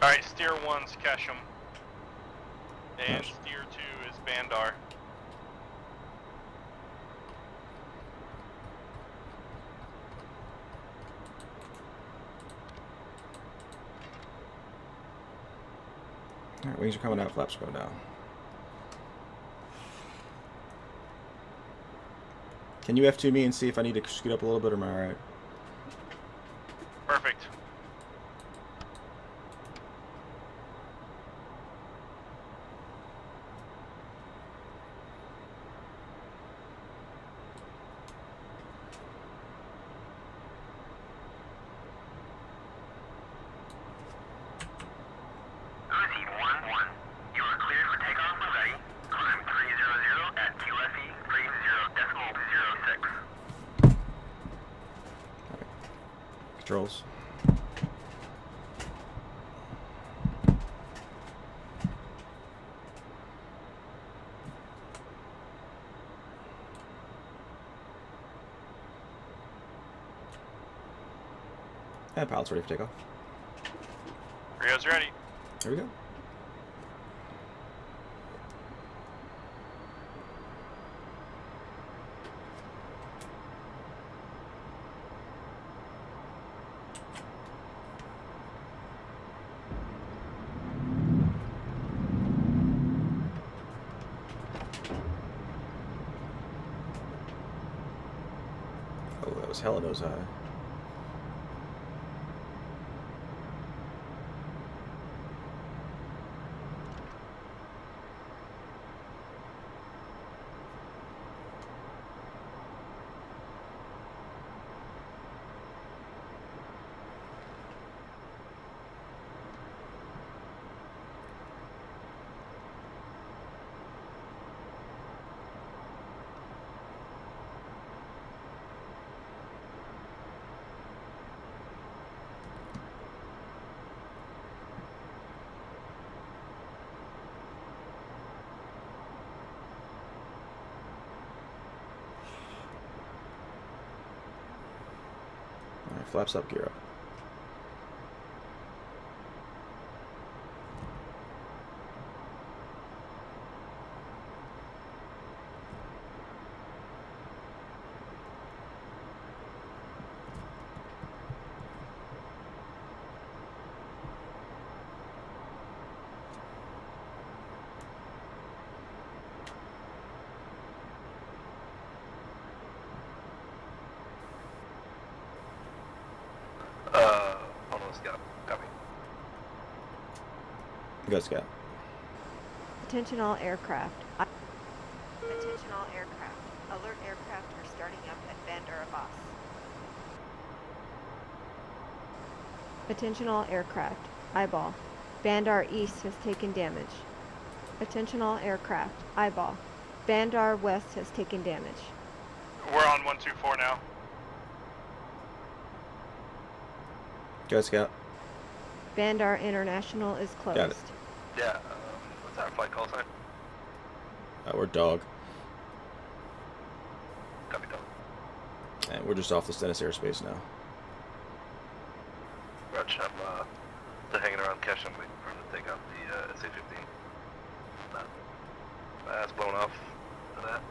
Alright, steer 1's Keshem. And steer 2 is Bandar.
Alright, wings are coming out, flaps are going down. Can you F2 me and see if I need to scoot up a little bit or am I alright?
Perfect.
Uzi 1-1. You are cleared for takeoff and ready. Climb 300 at QFE 30.06.
Controls. And pilot's ready for takeoff.
Rio's ready.
There we go. Oh, that was hella nose high. Alright, flaps up, gear up. Go Scout.
Attention all aircraft. Attention all aircraft. Alert aircraft are starting up at Bandar Abbas. Attention all aircraft. Eyeball. Bandar East has taken damage. Attention all aircraft. Eyeball. Bandar West has taken damage.
We're on 124 now.
Go Scout.
Bandar International is closed.
Got it.
Yeah, what's our flight call sign?
We're dog.
Copy, dog.
And we're just off the Stennis airspace now.
Roger, I'm still hanging around Keshem waiting for him to take out the SA-15. That's blown off to that.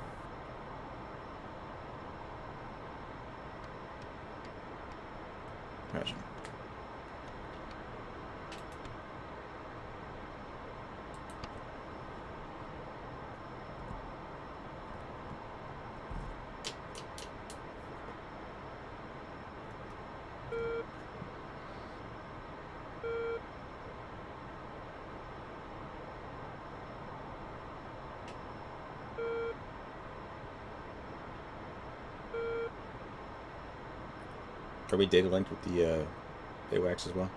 Roger. Are we data linked with the AWACS as well?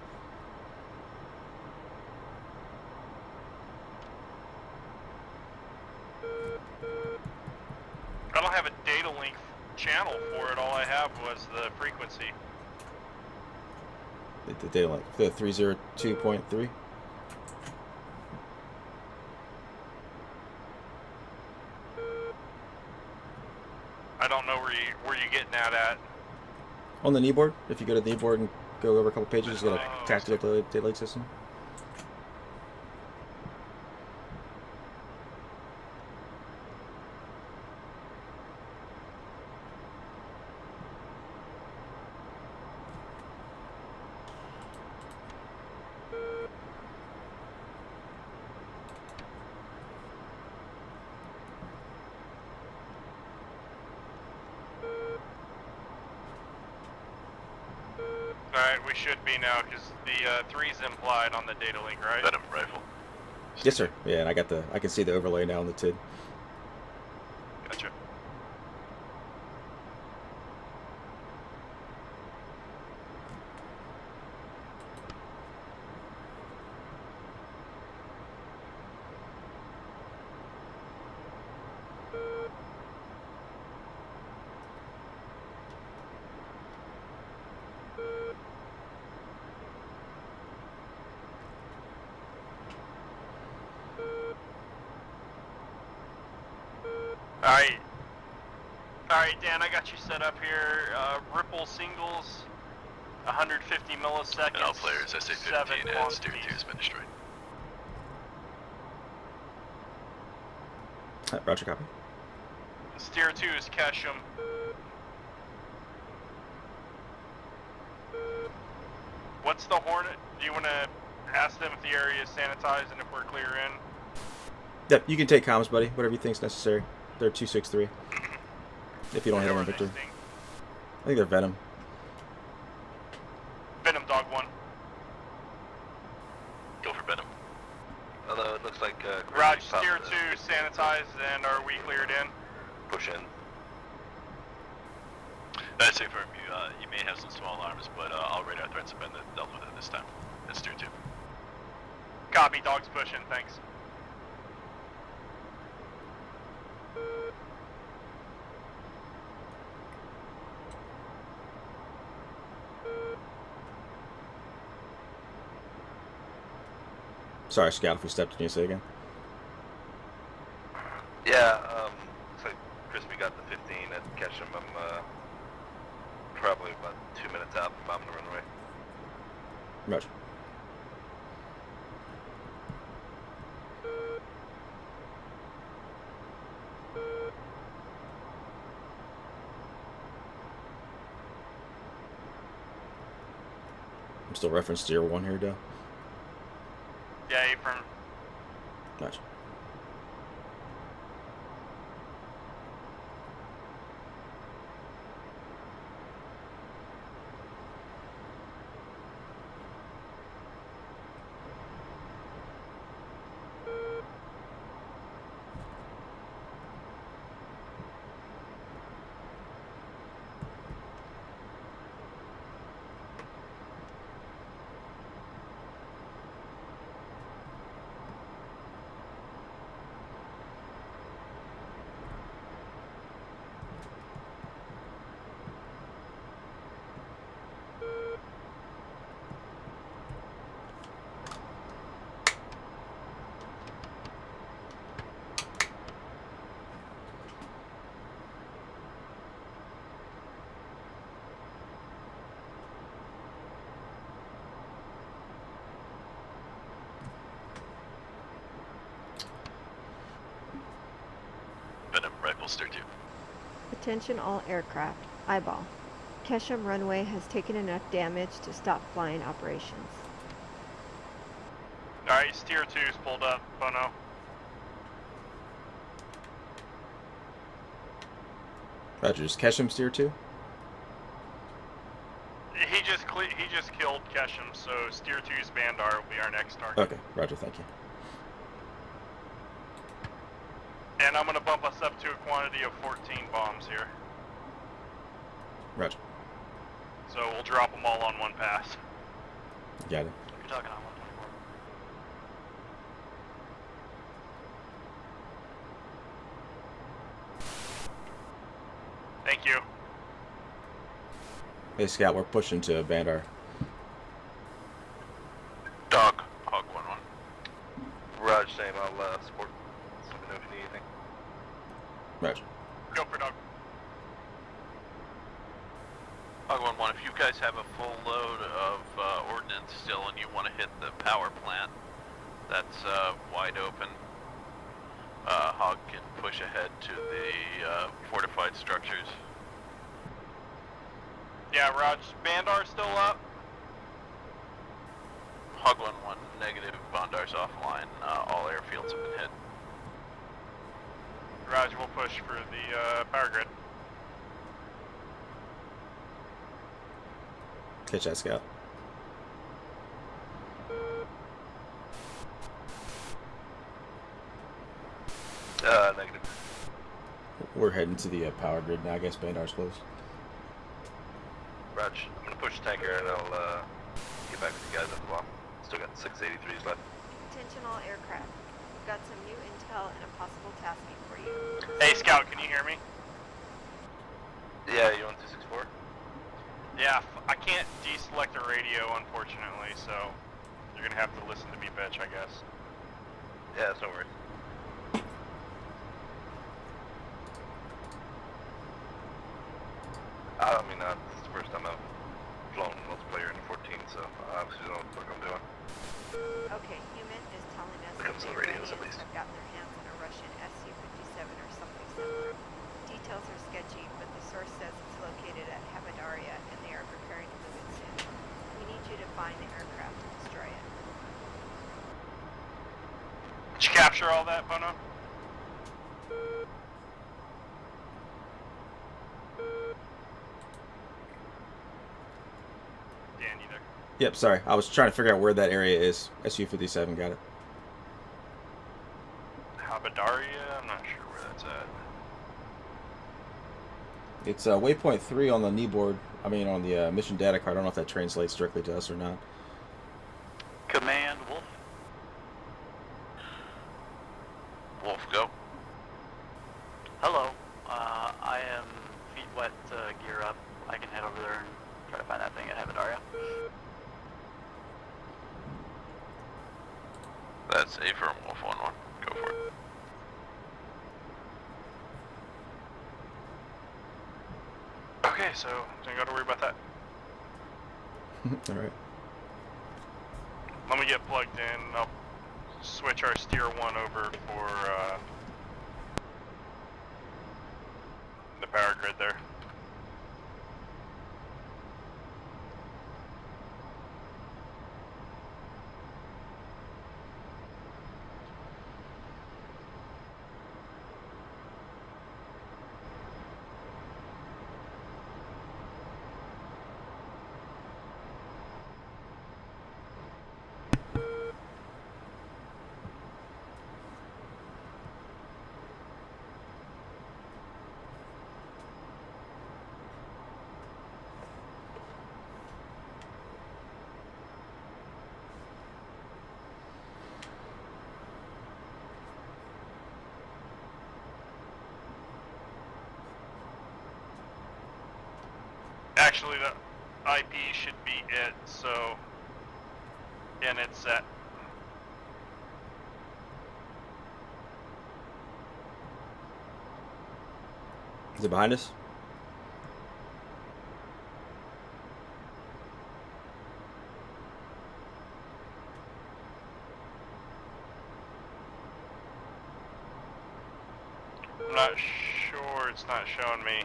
I don't have a data link channel for it. All I have was the frequency.
The data link, the 302.3.
I don't know where you getting that at.
On the knee board, if you go to the knee board and go over a couple pages, you got a tactical data link system.
Alright, we should be now, because the 3's implied on the data link, right?
Venom rifle.
Yes, sir. Yeah, and I can see the overlay now on the TID.
Gotcha. Alright, Dan, I got you set up here. Ripple singles, 150 milliseconds.
And all players, SA-15 and Steer 2 has been destroyed.
Roger, copy.
Steer 2 is Keshem. What's the Hornet? Do you want to ask them if the area is sanitized and if we're clear in?
Yep, you can take comms, buddy. Whatever you think's necessary. They're 263. If you don't hit them, Victor. I think they're Venom.
Venom, dog 1.
Go for Venom.
Although it looks like
Raj, Steer 2 sanitized, and are we cleared in?
Push in.
I'd say from you, you may have some small arms, but all radar threats have been dealt with at this time. It's Steer 2.
Copy, dogs pushing, thanks.
Sorry, Scout, if we stepped in you, say again.
Yeah, looks like Crispy got the 15 at Ketchum. I'm probably about 2 minutes out from bombing the runway.
Roger. I'm still referenced 01 here, Dale.
Yeah, Abram.
Gotcha.
full steer 2.
Attention all aircraft. Eyeball. Kesham runway has taken enough damage to stop flying operations.
Alright, steer 2's pulled up, Bono.
Roger, is Kesham steer 2?
He just killed Kesham, so steer 2's Bandar will be our next target.
Okay, roger, thank you.
And I'm gonna bump us up to a quantity of 14 bombs here.
Roger.
So we'll drop them all on one pass.
Got it.
You're talking on 124.
Thank you.
Hey, Scout, we're pushing to Bandar.
Dog, Hog 1-1. Raj, same, I'll support. Let me know if you need anything.
Roger.
Go for dog.
Hog 1-1, if you guys have a full load of ordnance still and you want to hit the power plant, that's wide open. Hog can push ahead to the fortified structures.
Yeah, Raj, Bandar's still up.
Hog 1-1, negative, Bondar's offline, all airfields have been hit.
Raj, we'll push for the power grid.
Catch that, Scout.
Negative.
We're heading to the power grid now. I guess Bandar's close.
Raj, I'm gonna push tanker and I'll get back with you guys at the bomb. Still got 683s left.
Attention all aircraft. We've got some new intel and a possible tasking for you.
Hey, Scout, can you hear me?
Yeah, you want 264?
Yeah, I can't deselect a radio, unfortunately, so you're gonna have to listen to me bitch, I guess.
Yeah, that's no worries. I mean, this is the first time I've flown multiplayer in 14, so I obviously don't know what the fuck I'm doing.
Okay, Human is telling us
When it comes to the radios, at least.
have gotten their hands on a Russian Su-57 or something similar. Details are sketchy, but the source says it's located at Habadaria and they are preparing to move it soon. We need you to find the aircraft and destroy it.
Did you capture all that, Bono? Dan, you there?
Yep, sorry. I was trying to figure out where that area is. Su-57, got it.
Habadaria? I'm not sure where that's at.
It's waypoint 3 on the knee board. I mean, on the mission data card. I don't know if that translates directly to us or not.
Command, Wolf. Wolf, go.
Hello. I am feet wet to gear up. I can head over there and try to find that thing at Habadaria.
That's a firm Wolf 1-1. Go for it.
Okay, so don't got to worry about that.
Alright.
Let me get plugged in. I'll switch our steer 1 over for the power grid there. Actually, the IP should be it, so... And it's set.
Is it behind us?
I'm not sure it's not showing me.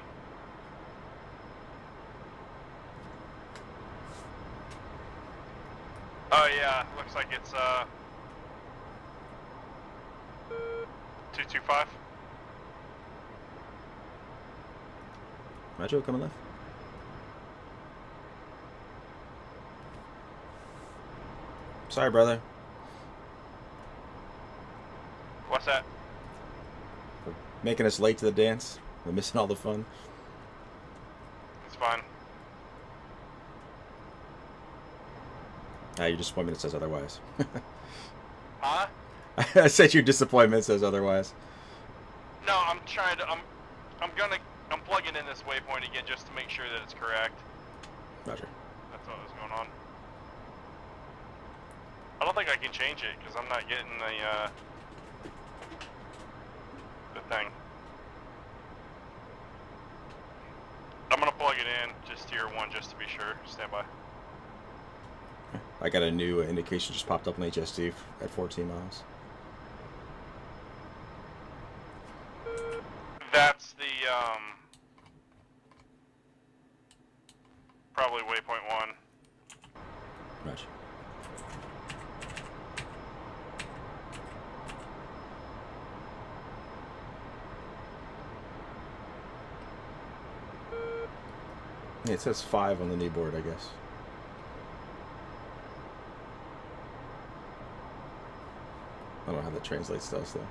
Oh yeah, looks like it's 225.
Metro coming left. Sorry, brother.
What's that?
For making us late to the dance. We're missing all the fun.
It's fine.
Your disappointment says otherwise.
Huh?
I said your disappointment says otherwise.
No, I'm trying to. I'm plugging in this waypoint again just to make sure that it's correct.
Roger.
That's what was going on. I don't think I can change it because I'm not getting the thing. I'm gonna plug it in just tier 1 just to be sure. Stand by.
I got a new indication just popped up on HSD at 14 miles.
That's the probably waypoint 1.
Roger. Yeah, it says 5 on the knee board, I guess. I don't know how that translates to us, though.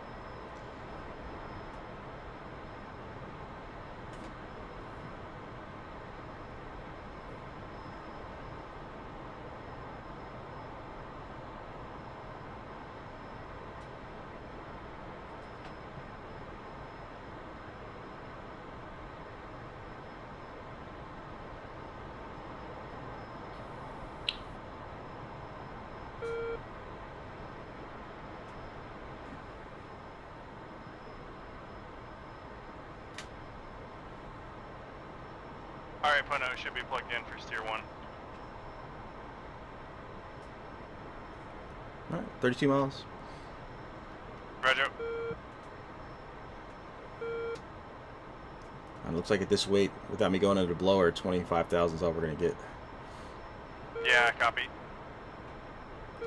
Alright, Puno should be plugged in for tier 1.
Alright, 32 miles.
Roger.
And it looks like at this weight, without me going under the blower, 25,000 is all we're going to get.
Yeah, copy.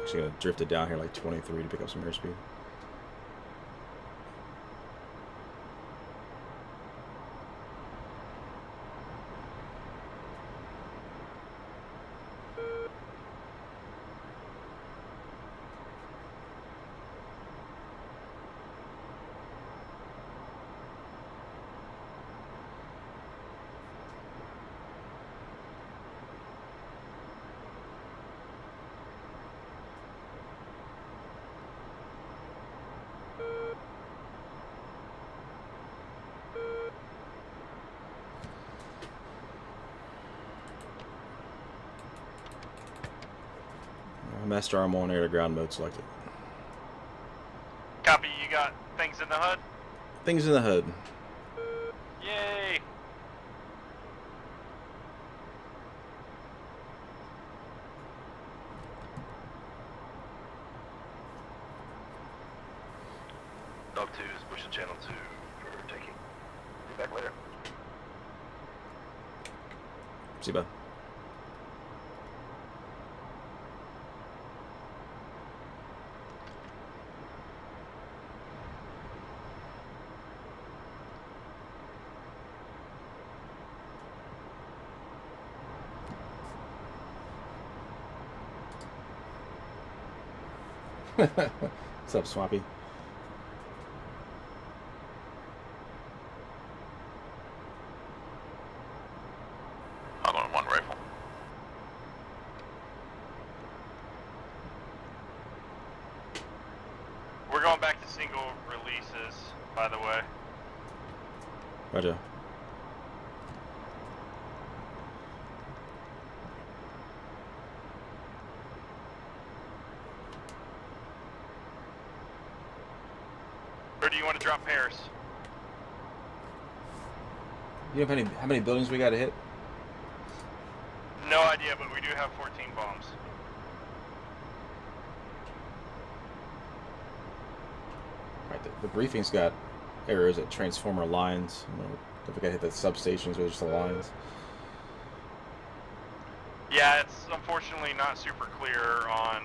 Actually going to drift it down here like 23 to pick up some airspeed. Master arm on air to ground mode selected.
Copy, you got things in the HUD?
Things in the hood.
Yay!
Dog 2 is pushing channel 2 for taking. Be back later.
See you, bud. What's up, Swampy?
I'm on 1 rifle.
We're going back to single releases, by the way.
Roger.
Or do you want to drop pairs?
You know how many buildings we got to hit?
No idea, but we do have 14 bombs.
Right, the briefing's got or is it transformer lines? I don't know if I got hit the substations or just the lines.
Yeah, it's unfortunately not super clear on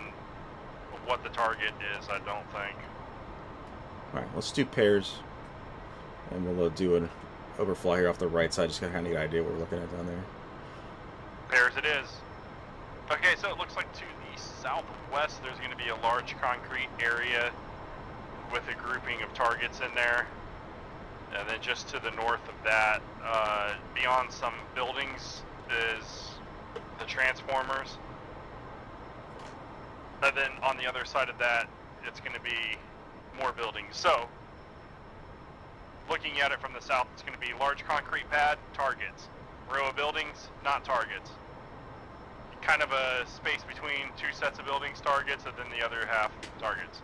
what the target is, I don't think.
Alright, let's do pairs. And we'll do an overfly here off the right side, just to kind of get an idea what we're looking at down there.
Pairs it is. Okay, so it looks like to the southwest there's going to be a large concrete area with a grouping of targets in there. And then just to the north of that, beyond some buildings, is the transformers. And then on the other side of that, it's going to be more buildings. So, looking at it from the south, it's going to be large concrete pad, targets. Row of buildings, not targets. Kind of a space between two sets of buildings, targets, and then the other half, targets.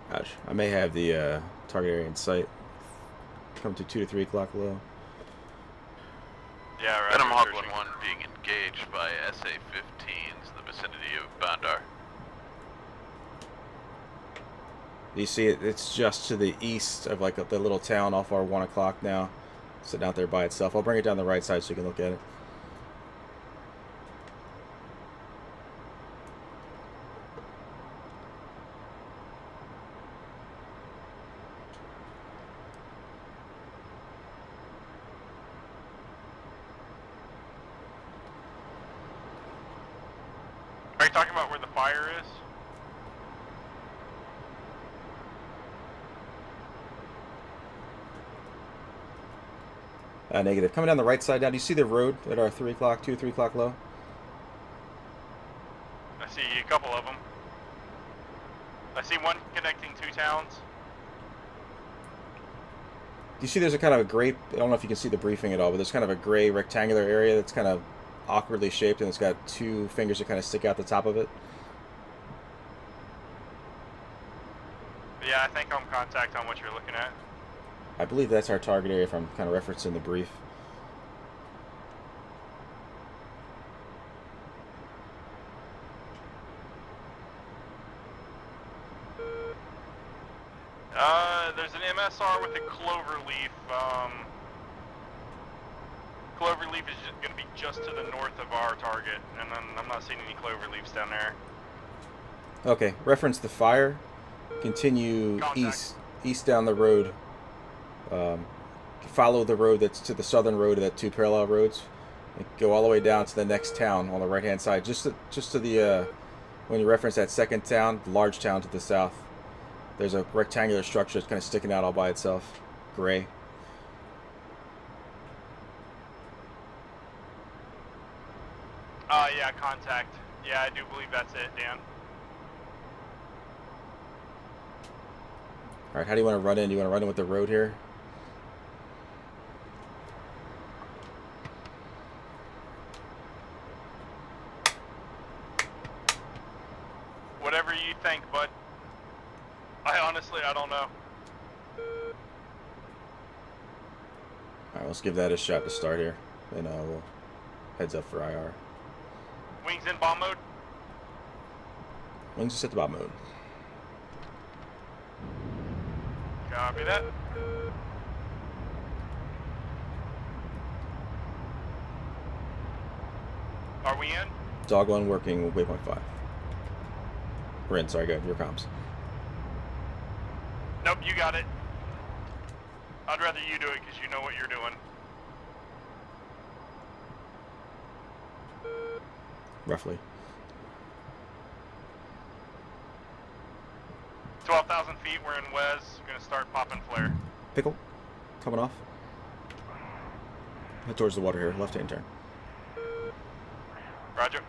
Gosh, I may have the target area in sight. Come to 2 to 3 o'clock low.
Yeah, right. Venom Hawk 1-1 being engaged by SA-15s in the vicinity of Bandar.
You see it? It's just to the east of like the little town off our 1 o'clock now. Sitting out there by itself. I'll bring it down the right side so you can look at it.
Are you talking about where the fire is?
Negative. Coming down the right side now. Do you see the road at our 3 o'clock, 2 or 3 o'clock low?
I see a couple of them. I see one connecting two towns.
Do you see there's a kind of a gray, I don't know if you can see the briefing at all, but there's kind of a gray rectangular area that's kind of awkwardly shaped and it's got two fingers that kind of stick out the top of it.
Yeah, I think I'm contact on what you're looking at.
I believe that's our target area if I'm kind of referencing the brief.
There's an MSR with a clover leaf. Clover leaf is going to be just to the north of our target, and then I'm not seeing any clover leaves down there.
Okay, reference the fire. Continue east down the road. Follow the road that's to the southern road of that two parallel roads. And go all the way down to the next town on the right hand side. Just to the when you reference that second town, the large town to the south. There's a rectangular structure that's kind of sticking out all by itself, gray.
Yeah, contact. Yeah, I do believe that's it, Dan.
Alright, how do you want to run in? Do you want to run in with the road here?
Whatever you think, bud. I don't know.
Alright, let's give that a shot to start here. Then we'll heads up for IR.
Wings in bomb mode?
Wings just hit the bomb mode.
Copy that. Are we in?
Dog 1 working waypoint 5. We're in, sorry, go ahead, your comms.
Nope, you got it. I'd rather you do it because you know what you're doing.
Roughly.
12,000 feet, we're in Wes. Gonna start popping flare.
Pickle, coming off. Head towards the water here, left hand turn.
Roger.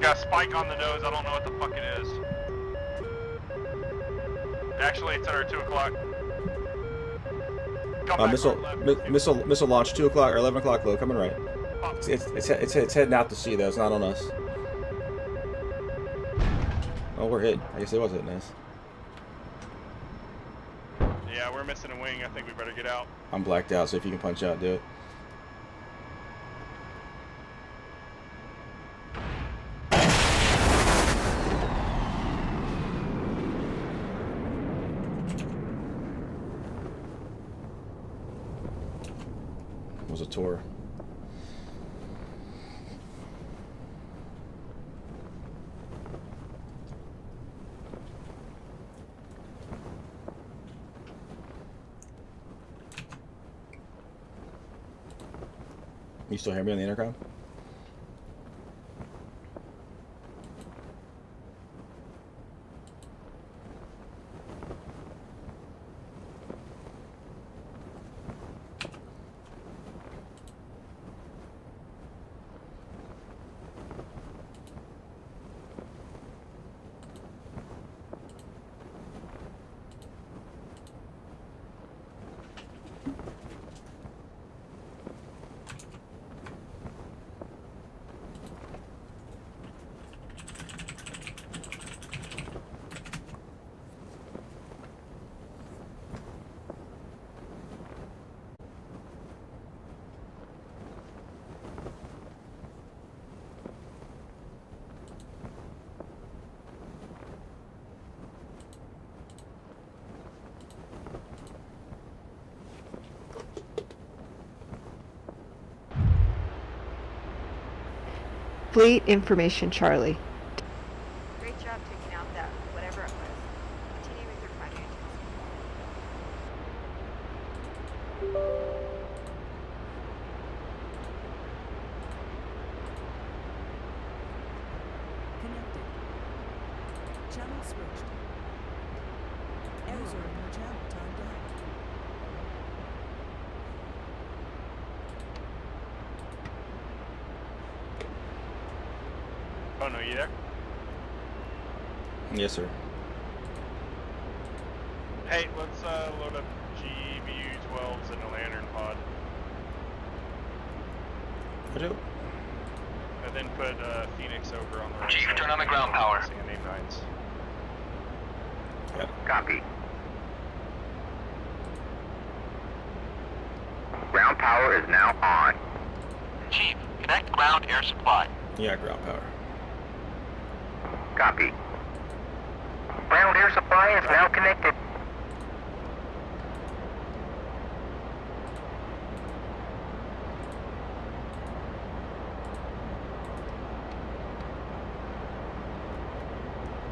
Got a spike on the nose, I don't know what the fuck it is. Actually, it's at our 2 o'clock. Come back
Missile,
hard left.
missile launch 2 o'clock or 11 o'clock low, coming right. It's heading out to sea though. It's not on us. Oh, we're hit. I guess it was hitting us.
Yeah, we're missing a wing. I think we better get out.
I'm blacked out, so if you can punch out, do it. It was a tour. You still hear me on the intercom?
Fleet information, Charlie. Great job taking out that whatever it was. Continue with your primary task.
Connected. Channel switched. User in your channel timed out.
Oh no, you there?
Yes, sir.
Hey, let's load up GBU-12s in the lantern pod.
I do.
And then put Phoenix over on the right
Chief,
side.
turn on the ground power.
And A9s.
Got it.
Copy. Ground power is now on. Chief, connect ground air supply.
Yeah, ground power.
Copy. Ground air supply is now connected.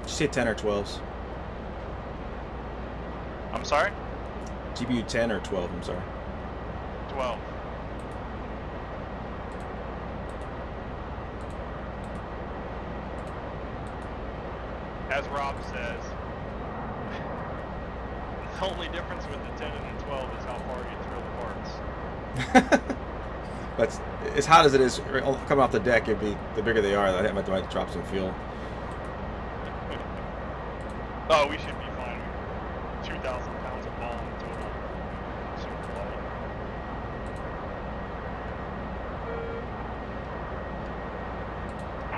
Did you say 10 or 12s?
I'm sorry?
GBU 10 or 12, I'm sorry.
12. As Rob says, the only difference with the 10 and the 12 is how far you throw the parts.
But as hot as it is coming off the deck, it'd be the bigger they are. I might drop some fuel.
Oh, we should be fine. 2,000 pounds of ball in total. Super light.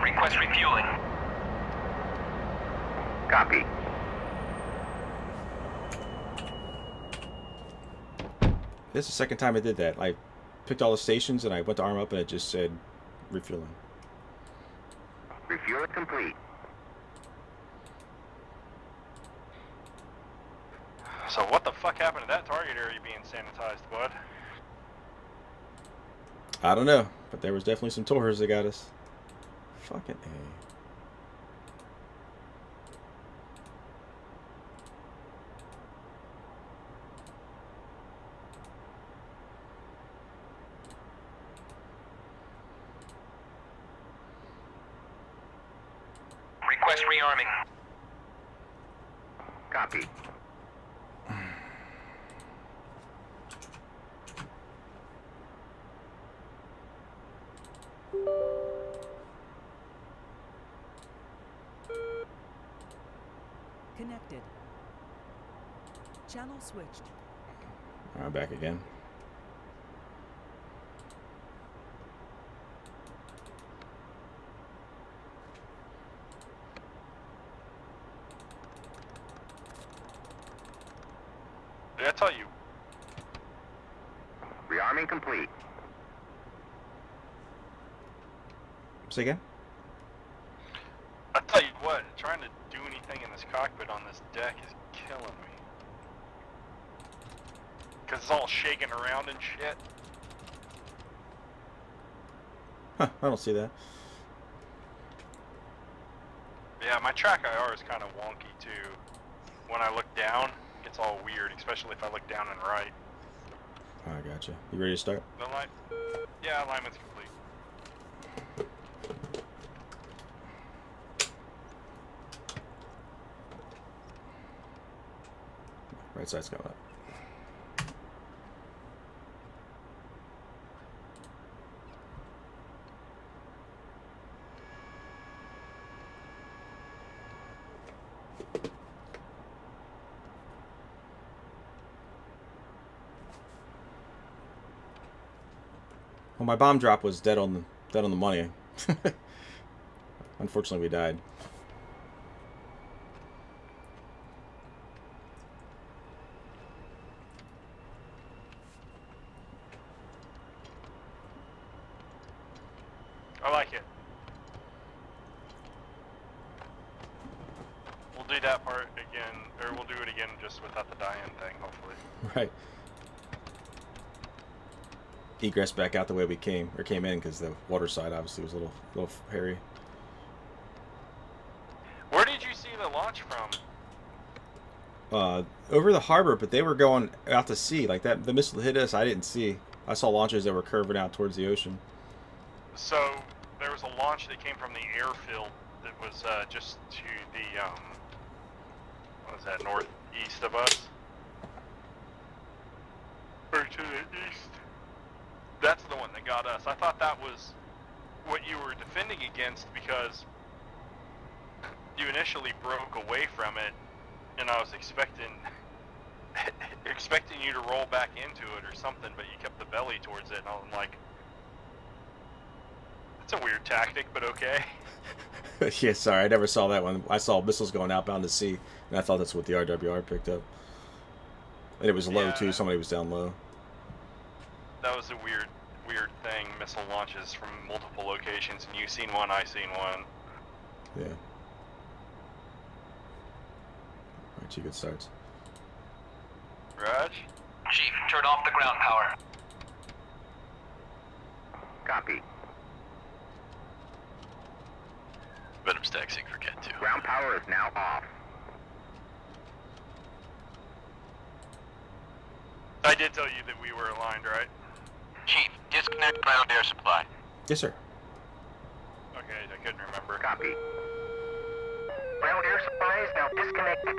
Request refueling. Copy.
This is the second time I did that. I picked all the stations and I went to arm up and it just said refueling.
Refueling complete.
So what the fuck happened to that target area being sanitized, bud?
I don't know, but there was definitely some tours that got us. Fucking A.
Request rearming. Copy.
Connected. Channel switched.
I'm back again.
Did I tell you?
Rearming complete.
Say again?
I tell you what, trying to do anything in this cockpit on this deck is killing me. Because it's all shaking around and shit.
Huh, I don't see that.
Yeah, my track IR is kind of wonky too. When I look down, it's all weird, especially if I look down and right.
I gotcha. You ready to start?
The line, yeah, alignment's complete.
Right side's going up. Well, my bomb drop was dead on the money. Unfortunately, we died.
I like it. We'll do that part again, or we'll do it again just without the die-in thing, hopefully.
Right. Egress back out the way we came in, because the water side obviously was a little hairy.
Where did you see the launch from?
Over the harbor, but they were going out to sea. Like that, the missile hit us. I didn't see. I saw launches that were curving out towards the ocean.
So there was a launch that came from the airfield that was just to the what was that, northeast of us, or to the east. That's the one that got us. I thought that was what you were defending against because you initially broke away from it, and I was expecting you to roll back into it or something, but you kept the belly towards it, and I'm like, that's a weird tactic, but okay.
Yeah, sorry, I never saw that one. I saw missiles going outbound to sea, and I thought that's what the RWR picked up. And it was low too. Somebody was down low.
That was a weird thing. Missile launches from multiple locations, and you seen one, I seen one.
Yeah. Alright, 2 good starts.
Raj?
Chief, turn off the ground power. Copy.
Venom taxiing for Cat 2.
Ground power is now off.
I did tell you that we were aligned, right?
Chief, disconnect ground air supply.
Yes, sir.
Okay, I couldn't remember.
Copy. Ground air supply is now disconnected.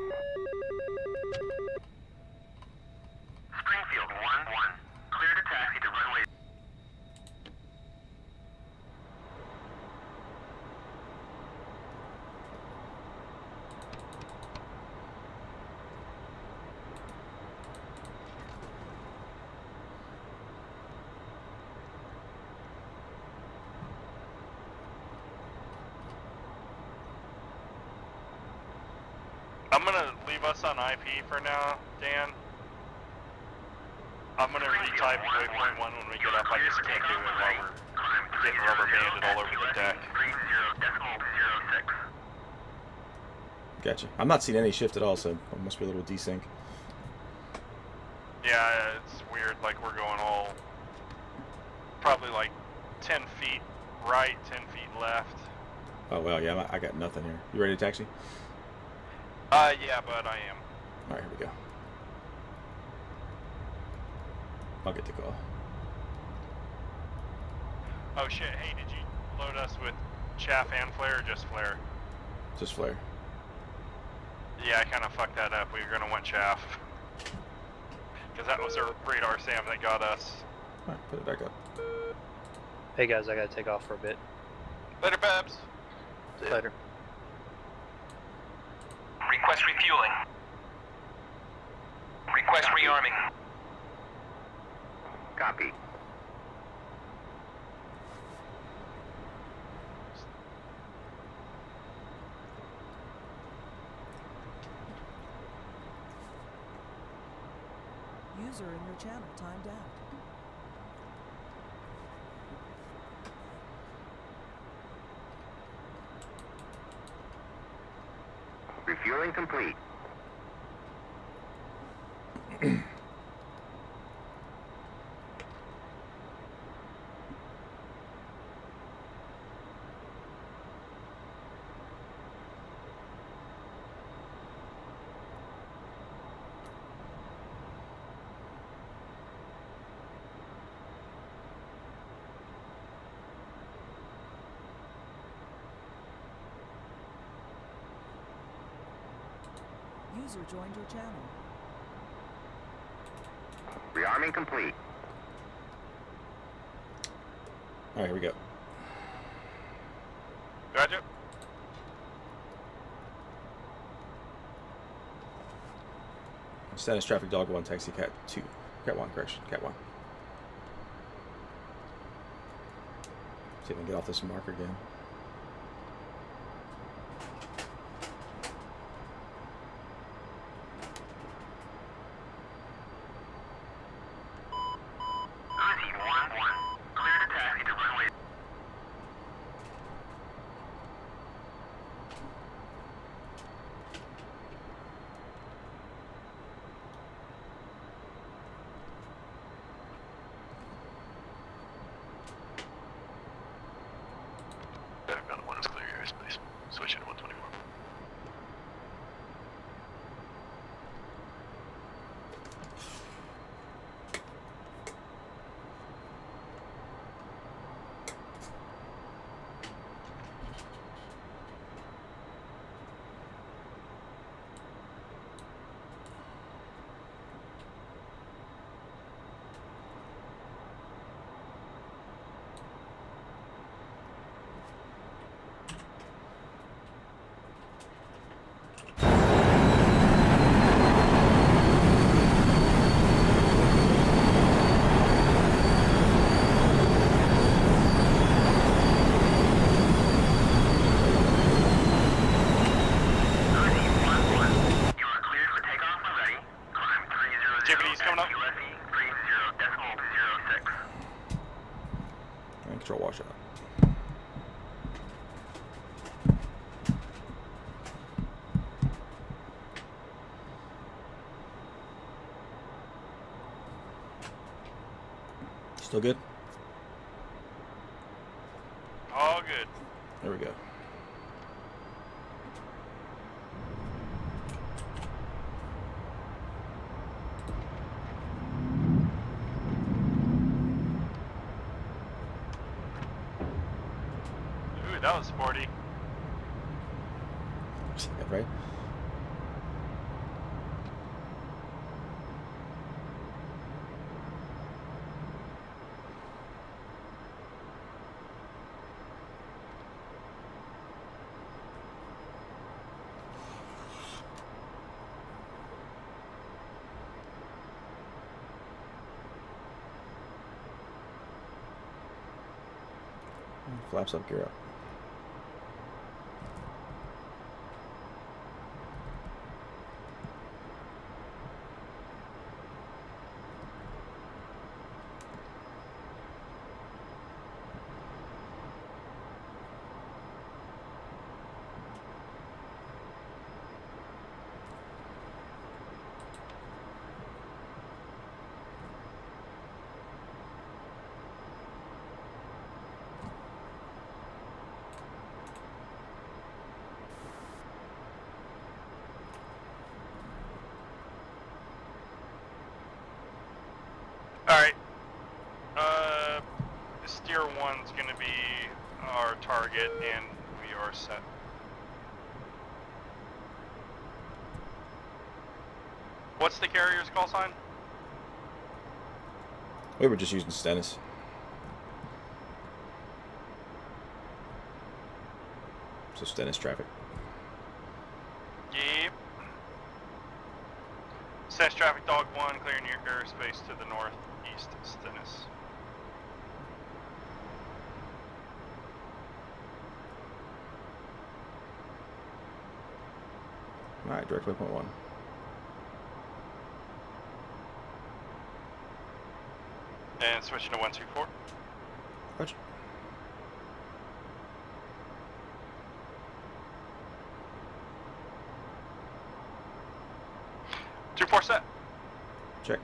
Springfield 1-1. Clear to taxi to runway.
I'm gonna leave us on IP for now, Dan. I'm gonna retype waypoint 1 when we get up. I just can't do it while we're getting rubber banded all over the deck.
Gotcha. I'm not seeing any shift at all, so it must be a little desync.
Yeah, it's weird. Like we're going all probably like 10 feet right, 10 feet left.
Oh well, yeah, I got nothing here. You ready to taxi?
Yeah, but I am.
All right, here we go. I'll get the call.
Oh shit! Hey, did you load us with chaff and flare, or just flare?
Just flare.
Yeah, I kind of fucked that up. We were gonna want chaff because that was our radar SAM that got us.
All right, put it back up.
Hey guys, I gotta take off for a bit.
Later, Babs.
Later.
Request refueling. Request rearming. Copy.
User in your channel timed out.
Refueling complete.
User joined your channel.
Rearming complete.
All right, here we go.
Roger.
Status traffic dog 1, taxi cat 2. Cat 1, correction. Cat 1. See if I can get off this marker again.
Uzi 1-1. Clear to taxi to runway.
Ground 1 is clear airspace. Switch into 124.
Activity's coming up.
And control washout. Still good?
All good.
There we go.
Ooh, that was sporty.
Right? Flaps up, gear up.
Alright. Steer 1's gonna be our target, and we are set. What's the carrier's call sign?
We were just using Stennis. So Stennis traffic.
Yep. Sense traffic dog 1, clearing your airspace to the northeast. northeast Stennis.
Alright, direct waypoint 1.
And switching to 124.
Roger.
Two four set.
Check.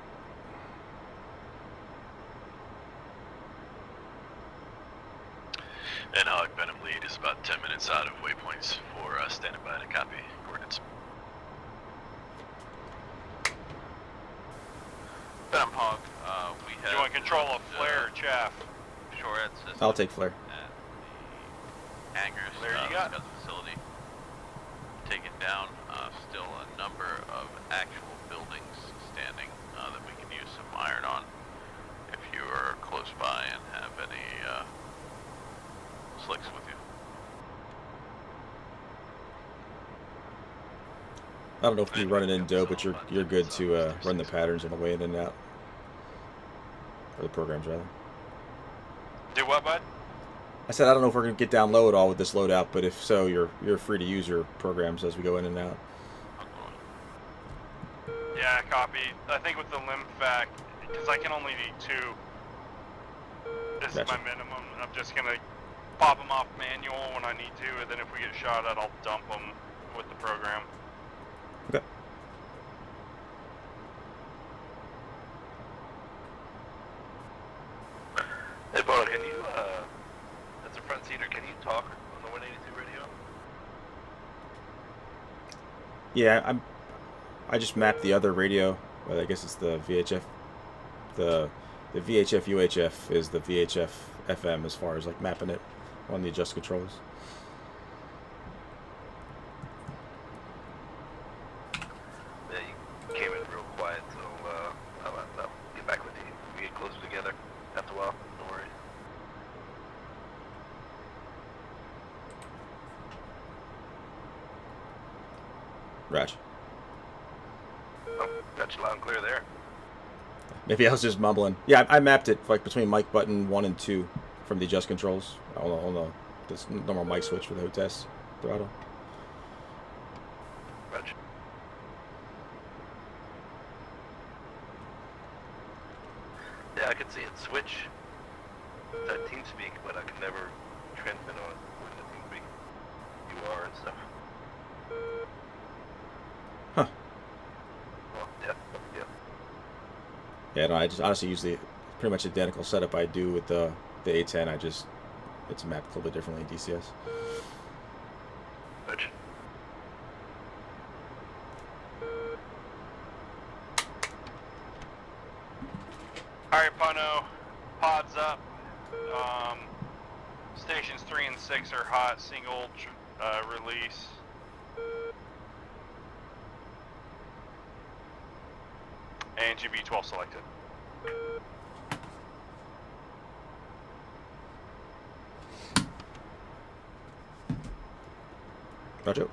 And Hog Venom lead is about 10 minutes out of waypoints for standing by to copy coordinates.
Venom Hog, we have...
Do you want control of flare or chaff?
Sure, it's
I'll take flare.
at the hangars,
Flare you got?
Scouts facility. Taken down, still a number of actual buildings standing that we can use some iron on. If you are close by and have any slicks with you.
I don't know if you're running in dough, but you're good to run the patterns on the way in and out. Or the programs, rather.
Do what, bud?
I said I don't know if we're going to get down low at all with this loadout, but if so, you're free to use your programs as we go in and out.
Yeah, copy. I think with the limfac, because I can only need 2. This
Gotcha.
is my minimum. I'm just gonna pop them off manual when I need to, and then if we get shot at, I'll dump them with the program.
Okay.
Hey, Bo, can you, as a front seater, can you talk on the 182 radio?
Yeah, I just mapped the other radio. Well, I guess it's the VHF. The VHF UHF is the VHF FM as far as like mapping it on the adjust controls.
Yeah, you came in real quiet, so I'll get back with you. We get closer together after a while. Don't worry.
Raj.
Oh, got you loud and clear there.
Maybe I was just mumbling. Yeah, I mapped it like between mic button 1 and 2 from the adjust controls. On the this normal mic switch for the hostess throttle.
Roger. Yeah, I could see it switch to TeamSpeak, but I could never transmit on it with the TeamSpeak UR and stuff.
Huh.
Well, yeah.
Yeah, no, I just honestly use the pretty much identical setup I do with the A10. It's mapped a little bit differently in DCS.
Roger.
Alright, Puno, pods up. Stations 3 and 6 are hot, single release. And GB12 selected.
Roger.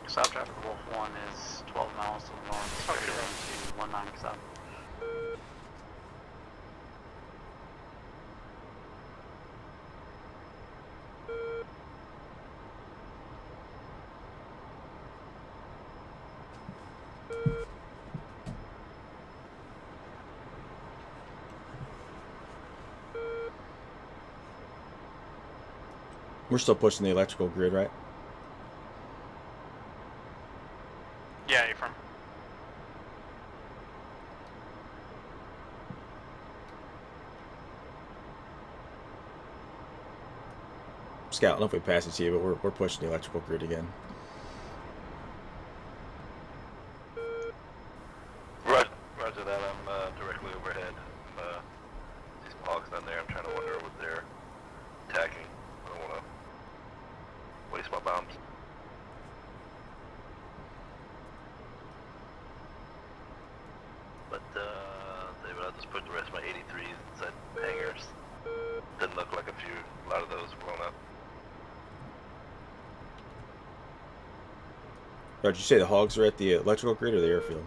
South traffic Wolf 1 is 12 miles to the north, straight around to 19 south.
We're still pushing the electrical grid, right?
Yeah, Ephraim.
Scout, I don't know if we pass it to you, but we're pushing the electrical grid again.
Roger that. I'm directly overhead. These hogs down there. I'm trying to wonder what they're attacking. I don't want to waste my bombs. But David, I'll just put the rest of my 83s inside hangars. Doesn't look like a lot of those blown up.
Did you say the hogs are at the electrical grid or the airfield?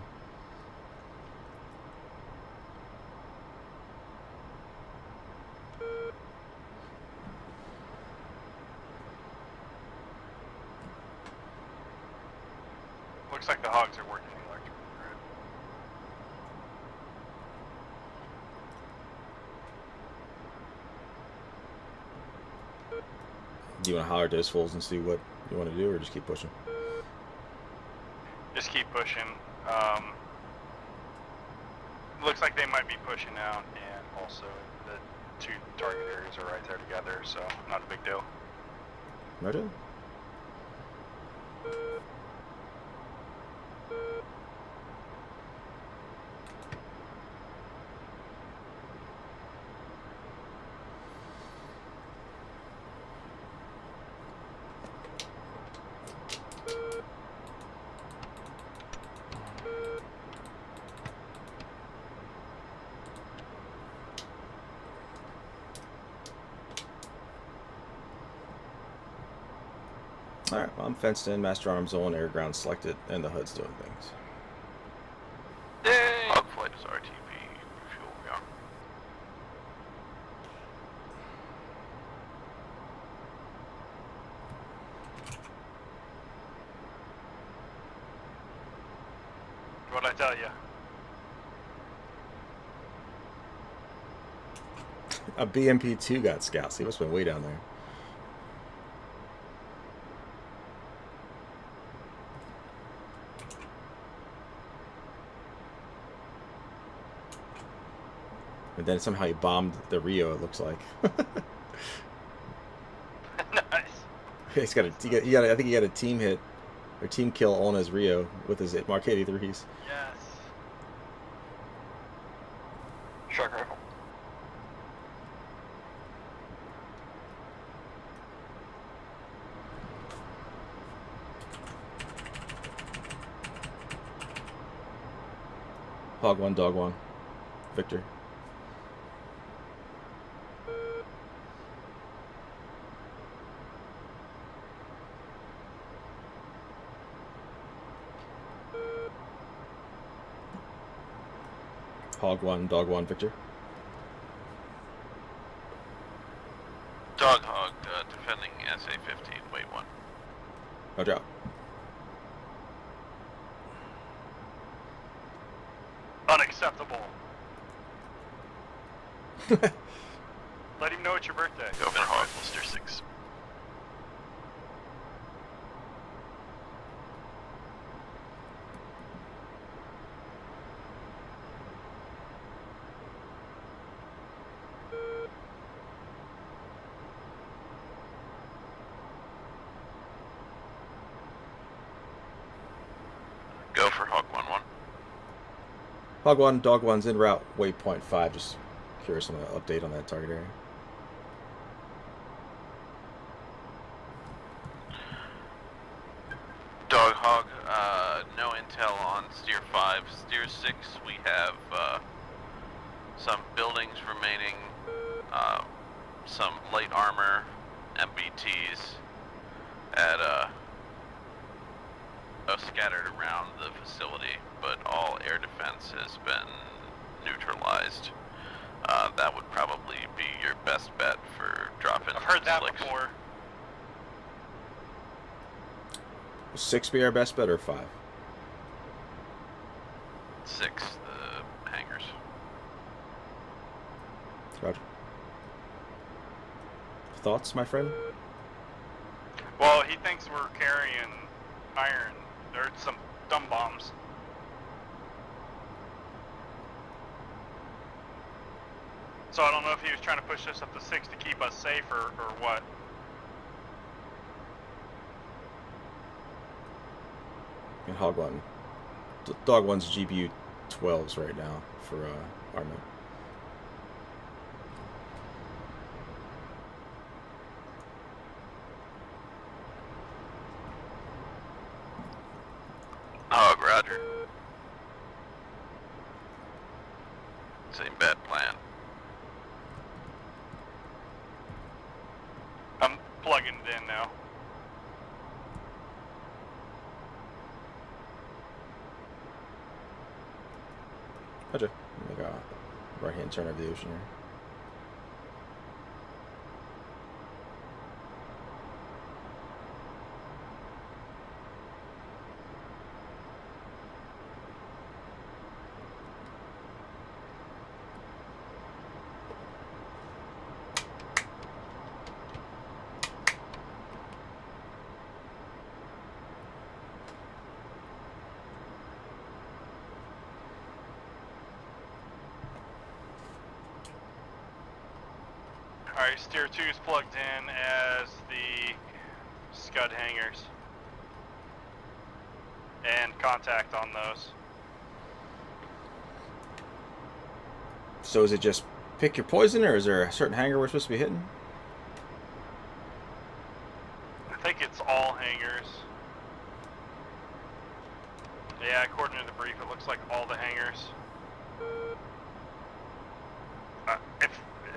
Looks like the hogs are working the electrical grid.
Do you want to holler at those fools and see what you want to do, or just keep pushing?
Just keep pushing. Looks like they might be pushing out, and also the two target areas are right there together, so not a big deal.
Roger. Alright, well, I'm fenced in, master arms zone, air ground selected, and the HUD's doing things.
Yay! Hog flight is RTB. Fuel we are.
What'd I tell you?
A BMP-2 got scouts. He must have been way down there. And then somehow he bombed the Rio, it looks like.
Nice.
He's got a, he got I think he got a team hit, or team kill on his Rio with his Mark 83s.
Yes.
Shock rifle.
Hog 1, dog 1. Victor. Hog 1, dog 1, Victor.
Dog hog defending SA-15, weight 1.
Roger out.
Unacceptable. Let him know it's your birthday.
Go for hog, Lister 6. Go for hog 1-1.
Hog 1, dog 1's en route, waypoint 5. Just curious on an update on that target area.
Dog hog, no intel on steer 5. Steer 6, we have some buildings remaining, some light armor, MBTs at scattered around the facility, but all air defense has been neutralized. That would probably be your best bet for dropping.
I've heard that
slicks.
before.
6 be our best bet, or 5?
6, the hangars.
Roger. Thoughts, my friend?
Well, he thinks we're carrying iron. There's some dumb bombs. So I don't know if he was trying to push us up to 6 to keep us safe or what.
And Hog 1. Dog 1's GBU 12s right now for armament.
Hog, roger. Same bad plan.
I'm plugging it in now.
Roger. Make a right-hand turn of the ocean here.
Alright, steer 2 is plugged in as the Scud hangars. And contact on those.
So is it just pick your poison, or is there a certain hangar we're supposed to be hitting?
I think it's all hangars. Yeah, according to the brief, it looks like all the hangars.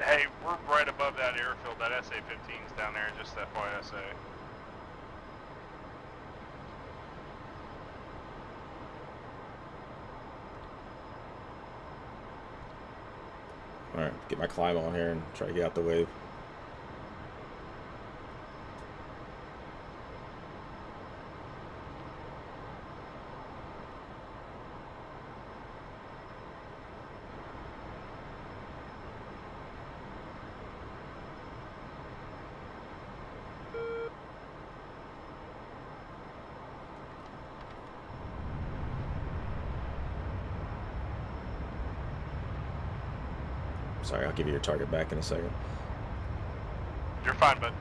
Hey, we're right above that airfield. That SA-15's down there, just FYSA.
Alright, get my climb on here and try to get out the wave. Sorry, I'll give you your target back in a second.
You're fine, bud.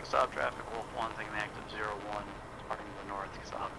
Stop traffic, Wolf 1, taking the active 01, departing to the north, stop.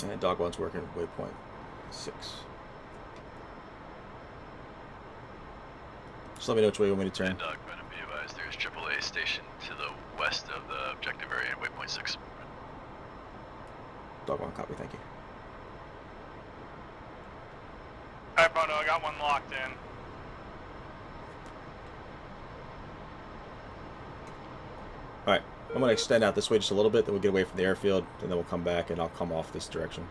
And dog one's working waypoint 6. Just let me know which way you want me to turn.
Dog, going to be advised there is AAA stationed to the west of the objective area at waypoint 6.
Dog one, copy, thank you.
Alright, Bono, I got one locked in.
Alright, I'm going to extend out this way just a little bit, then we'll get away from the airfield, and then we'll come back and I'll come off this direction.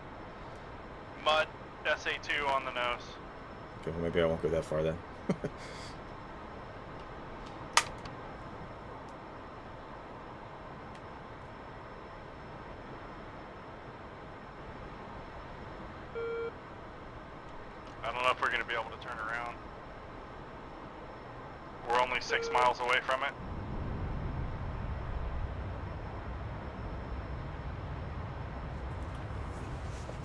Mud, SA-2 on the nose.
Okay, well maybe I won't go that far then.
I don't know if we're going to be able to turn around. We're only 6 miles away from it.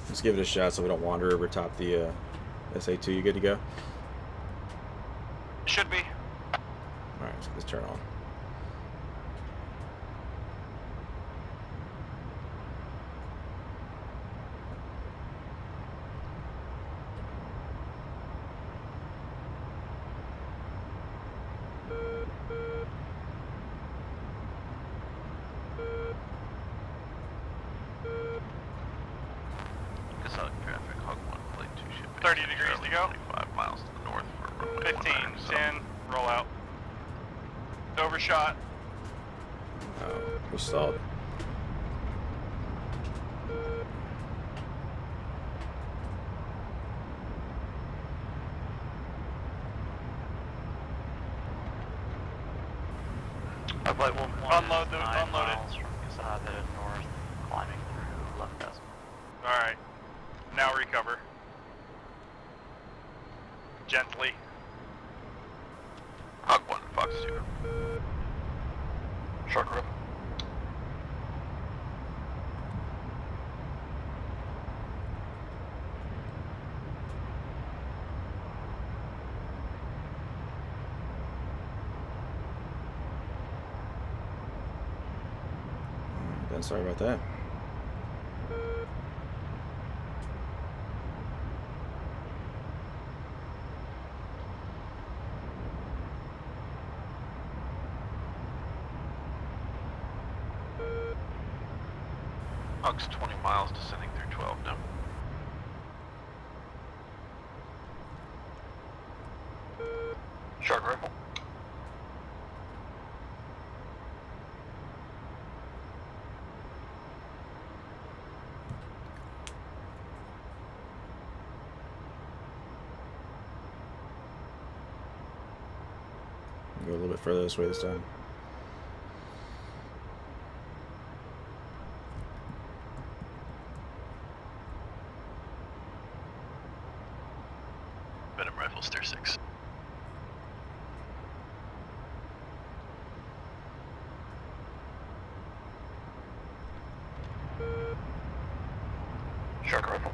Let's give it a shot so we don't wander over top the SA2. You good to go?
Should be.
Alright, so let's turn on.
Casella traffic, Hog 1, flight 2 should be
30 degrees to go.
25 miles to the north for runway
15,
19, so
10, roll out. Overshot.
Oh, we stalled.
Flight Wolf 1
Unload
is
the-
9
unload it.
miles from Casada north, climbing through left decimal.
Alright. Now recover. Gently.
Hog 1, Ox 2. Shark rifle.
Then sorry about that.
Ox 20 miles descending through 12 now. Shark rifle.
Go a little bit further this way this time.
Venom rifle, stair 6. Shark rifle.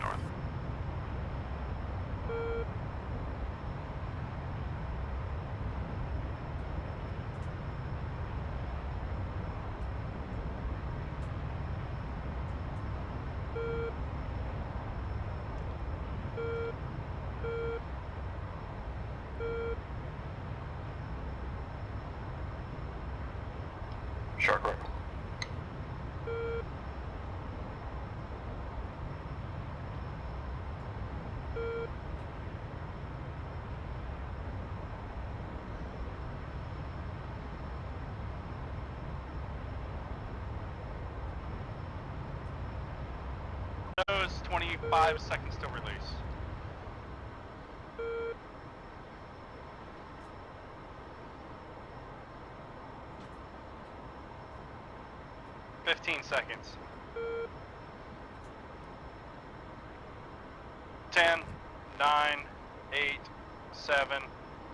North. Shark rifle.
Those 25 seconds to release. Seconds. 10, 9, 8, 7,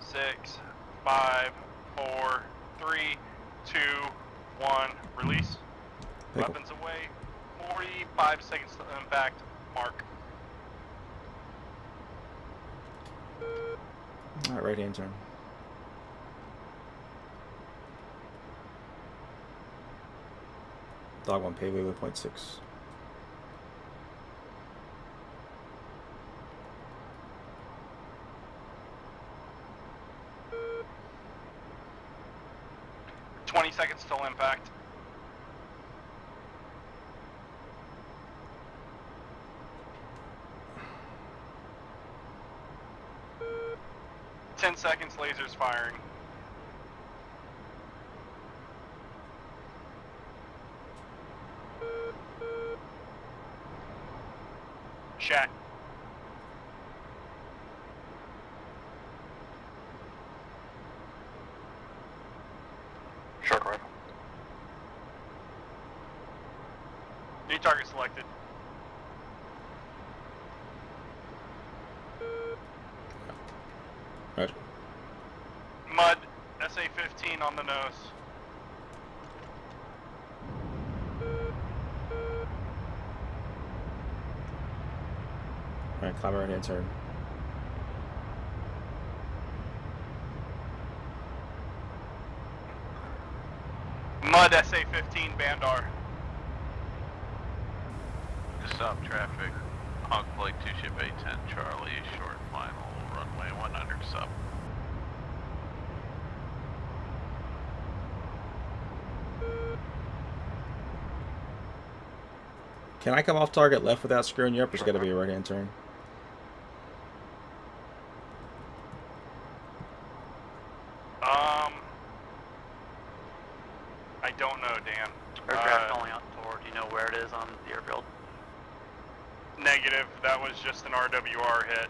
6, 5, 4, 3, 2, 1. Release.
Pickle.
Weapons away. 45 seconds to impact. Mark.
Alright, right hand turn. Dog 1 paveway with 0.6.
Seconds till impact. Ten seconds, lasers firing. Shack.
Shark rifle.
New target selected.
Roger.
Mud, SA-15 on the nose.
Alright, climb right hand turn.
Mud, SA-15, Bandar.
Stop traffic. Hawk Flight 2 ship A-10 Charlie, short final, runway 100 sub.
Can I come off target left without screwing you up, or it's gotta be a right hand turn?
I don't know, Dan.
Aircraft calling out forward. Do you know where it is on the airfield?
Negative. That was just an RWR hit.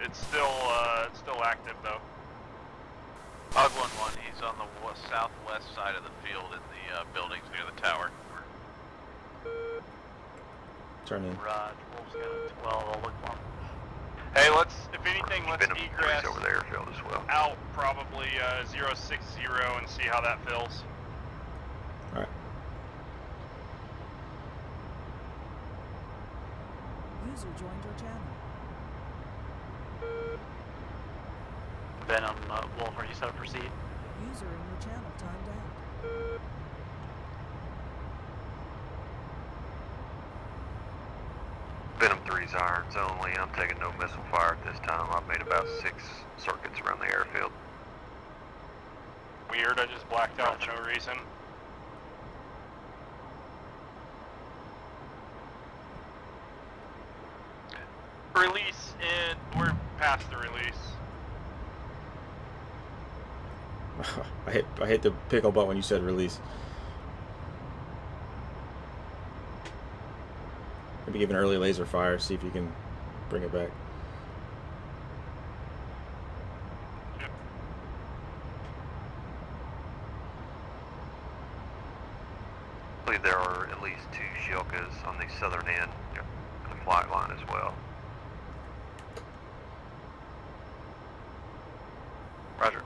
It's still active though. Og 1-1, he's on the southwest side of the field in the buildings near the tower.
Turn in.
Raj, Wolf's got a 12, I'll look for him.
Hey, if anything, let's
Venom
egress
3's over the airfield as well.
out probably 060 and see how that feels.
Alright.
User joined your channel.
Venom, Wolf, are you set up for seed?
User in your channel timed out.
Venom 3's irons only. I'm taking no missile fire at this time. I've made about 6 circuits around the airfield.
Weird, I just blacked out for no reason. Release in, we're past the release.
I hit the pickle button when you said release. Maybe give an early laser fire, see if you can bring it back.
I believe there are at least 2 Shilkas on the southern end of the flight line as well.
Roger.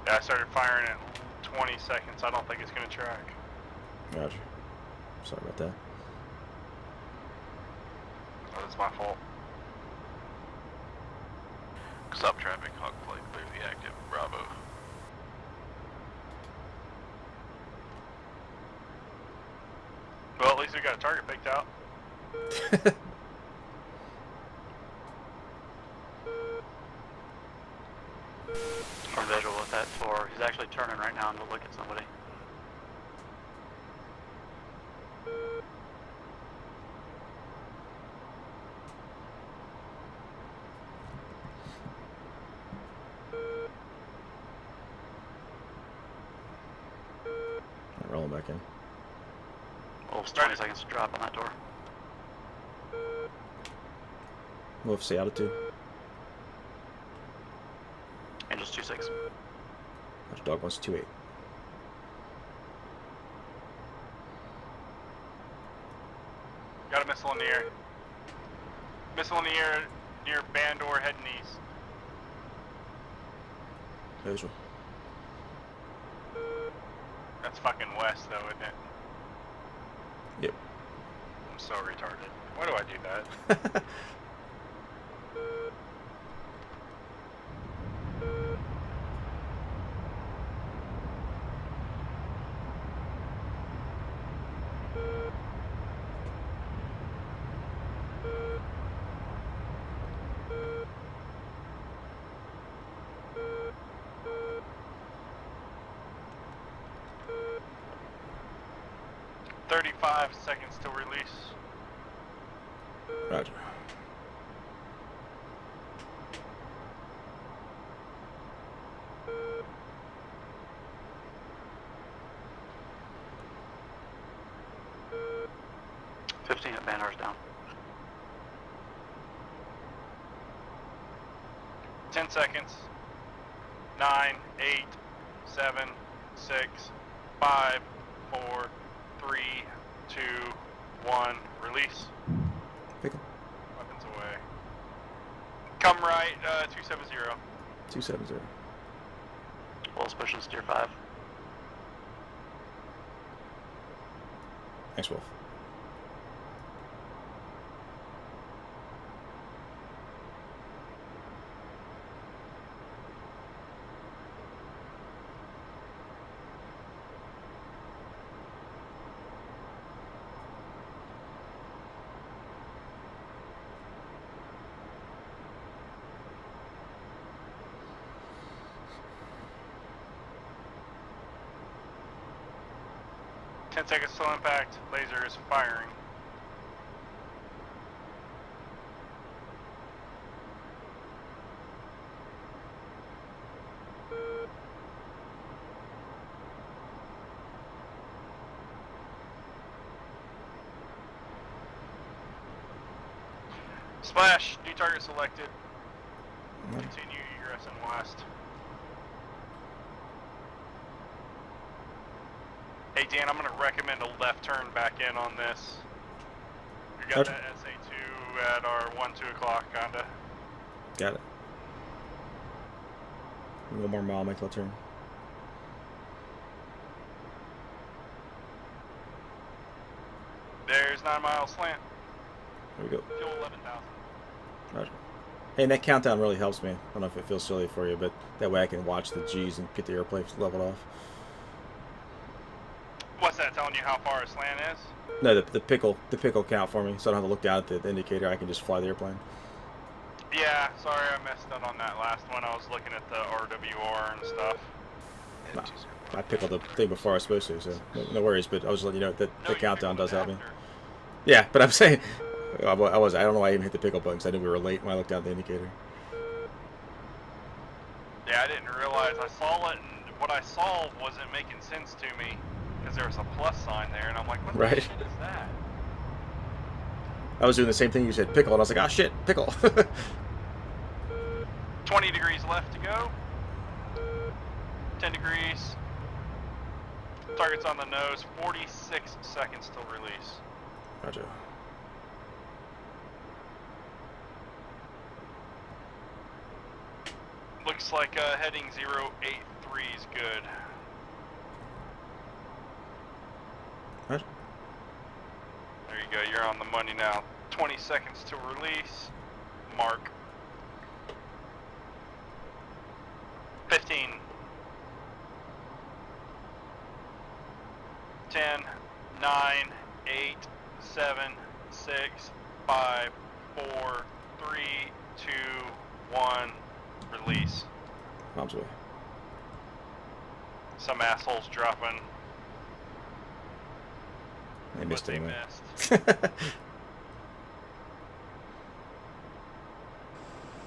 Yeah, I started firing at 20 seconds. I don't think it's going to track.
Roger. Sorry about that.
Oh, that's my fault.
Stop traffic, Hawk Flight clearly active. Bravo.
Well, at least we got a target picked out.
I'm visual with that tour. He's actually turning right now to look at somebody.
Rolling back in.
Wolf's 20 seconds to drop on that door.
Wolf, say altitude.
And just 26.
Watch dog wants 28.
Got a missile in the air. Missile in the air near Bandor heading east.
Visual.
That's fucking west though, isn't it?
Yep.
I'm so retarded. Why do I do that? "35 seconds to release."
Roger.
At Bandor's down.
10 seconds. 9, 8, 7, 6, 5, 4, 3, 2, 1. Release.
Pick 'em.
Weapons away. Come right, 270.
270.
Wolf's pushing steer 5.
Thanks, Wolf.
Ten seconds till impact. Laser is firing. Splash. New target selected. Continue egress and west. Hey Dan, I'm gonna recommend a left turn back in on this. We got
Okay.
that SA2 at our 2 o'clock, kinda.
Got it. 1 more mile, make left turn.
There's 9 mile slant.
There we go.
Fuel 11,000.
Roger. Hey, and that countdown really helps me. I don't know if it feels silly for you, but that way I can watch the G's and get the airplane leveled off.
What's that telling you how far a slant is?
No, the pickle count for me, so I don't have to look down at the indicator. I can just fly the airplane.
Yeah, sorry I messed up on that last one. I was looking at the RWR and stuff.
I pickled the thing before I was supposed to, so no worries. But I was letting you know that the countdown does help me. Yeah, but I'm saying I don't know why I even hit the pickle button because I knew we were late when I looked down at the indicator.
Yeah, I didn't realize I saw it, and what I saw wasn't making sense to me because there was a plus sign there, and I'm like, what the shit is that?
I was doing the same thing. You said pickle, and I was like, ah, shit, pickle.
20 degrees left to go. 10 degrees. Target's on the nose. 46 seconds till release.
Roger.
Looks like heading 083 is good.
Roger.
There you go. You're on the money now. 20 seconds to release. Mark. 15. 10, 9, 8, 7, 6, 5, 4, 3, 2, 1, release.
Mom's way.
Some assholes dropping.
They missed
what
it.
they
Anyway.
missed.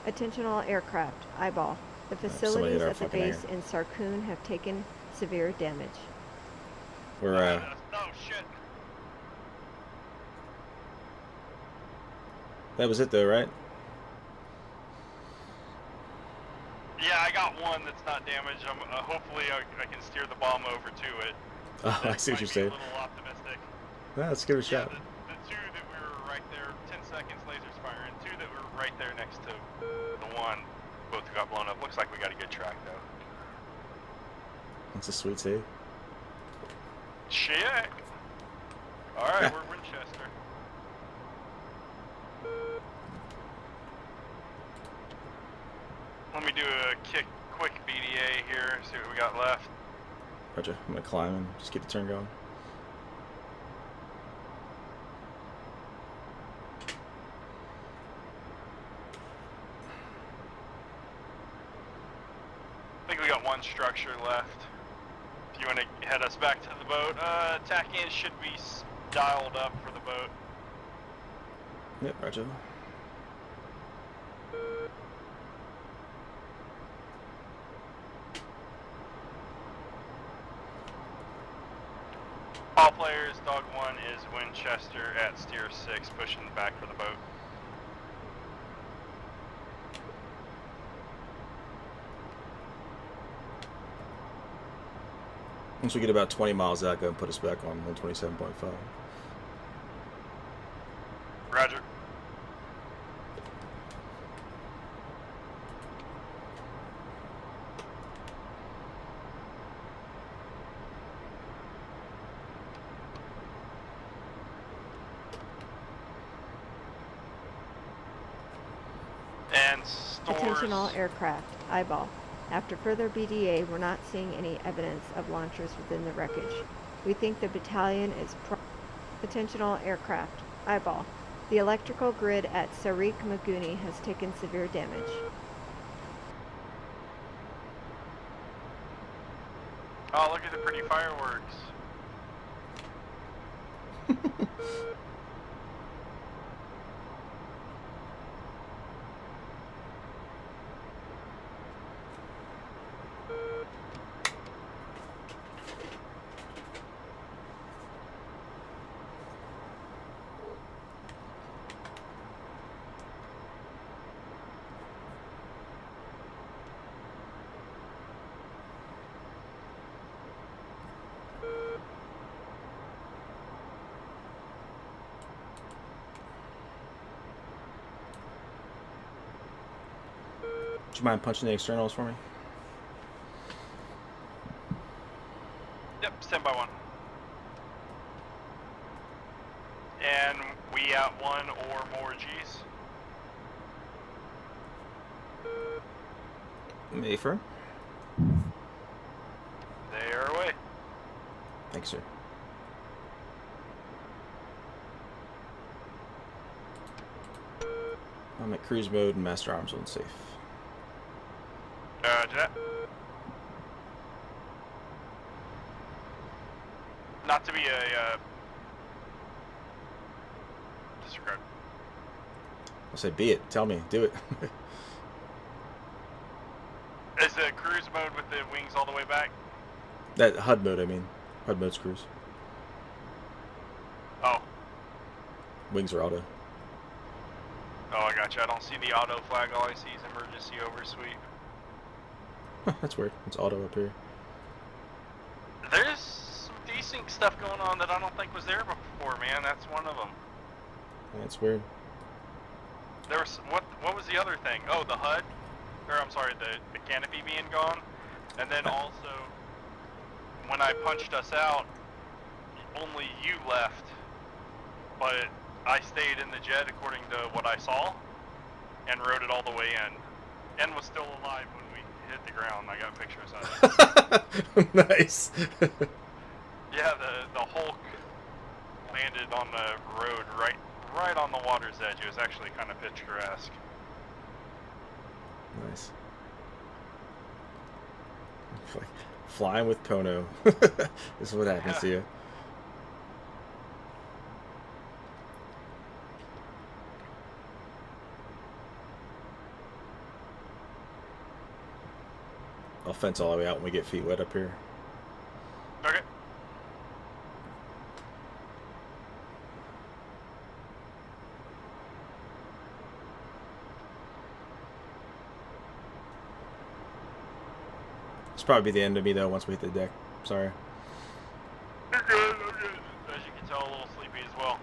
Attention all aircraft. Eyeball. The
somebody
facilities
hit our
at the
fucking
base
hangar.
in Sarkoon have taken severe damage.
We're
Oh shit.
that was it though, right?
Yeah, I got one that's not damaged. Hopefully I can steer the bomb over to it.
Oh, I see what you're saying.
A little optimistic.
Yeah, let's give it a shot.
The two that we were right there, 10 seconds lasers firing. Two that were right there next to the one, both got blown up. Looks like we got a good track though.
That's a sweet save.
Shit. Alright, we're Winchester. Let me do a quick BDA here, see what we got left.
Roger. I'm gonna climb and just keep the turn going.
I think we got one structure left. If you want to head us back to the boat, tack in should be dialed up for the boat.
Yep, Roger.
All players, Dog 1 is Winchester at steer 6, pushing back for the boat.
Once we get about 20 miles out, go and put us back on 127.5.
Roger. And stores.
Attention all aircraft. Eyeball. After further BDA, we're not seeing any evidence of launchers within the wreckage. We think the battalion is Attention all aircraft. Eyeball. The electrical grid at Sarik Maguni has taken severe damage.
Oh, look at the pretty fireworks.
you mind punching the externals for me?
Yep, stand by 1. And we at 1 or more Gs.
Mayfair.
They are away.
Thanks, sir. I'm at cruise mode and master arms zone safe.
Roger that. Not to be a disregard.
I said, be it. Tell me. Do it.
Is the cruise mode with the wings all the way back?
That HUD mode, I mean. HUD mode's cruise.
Oh.
Wings are auto.
Oh, I got you. I don't see the auto flag. All I see is emergency oversweep.
Huh, that's weird. It's auto up here.
There's some decent stuff going on that I don't think was there before, man. That's one of them.
That's weird.
There was what was the other thing? Oh, the HUD, or I'm sorry, the canopy being gone, and then also when I punched us out, only you left, but I stayed in the jet according to what I saw, and rode it all the way in, and was still alive when we hit the ground. I got pictures of it.
Nice.
Yeah, the Hulk landed on the road right on the water's edge. It was actually kind of picturesque.
Nice. Flying with Pono. This is what happens to you. I'll fence all the way out when we get feet wet up here.
Okay.
It's probably the end of me though once we hit the deck. Sorry.
You're good, I'm good. As you can tell, a little sleepy as well.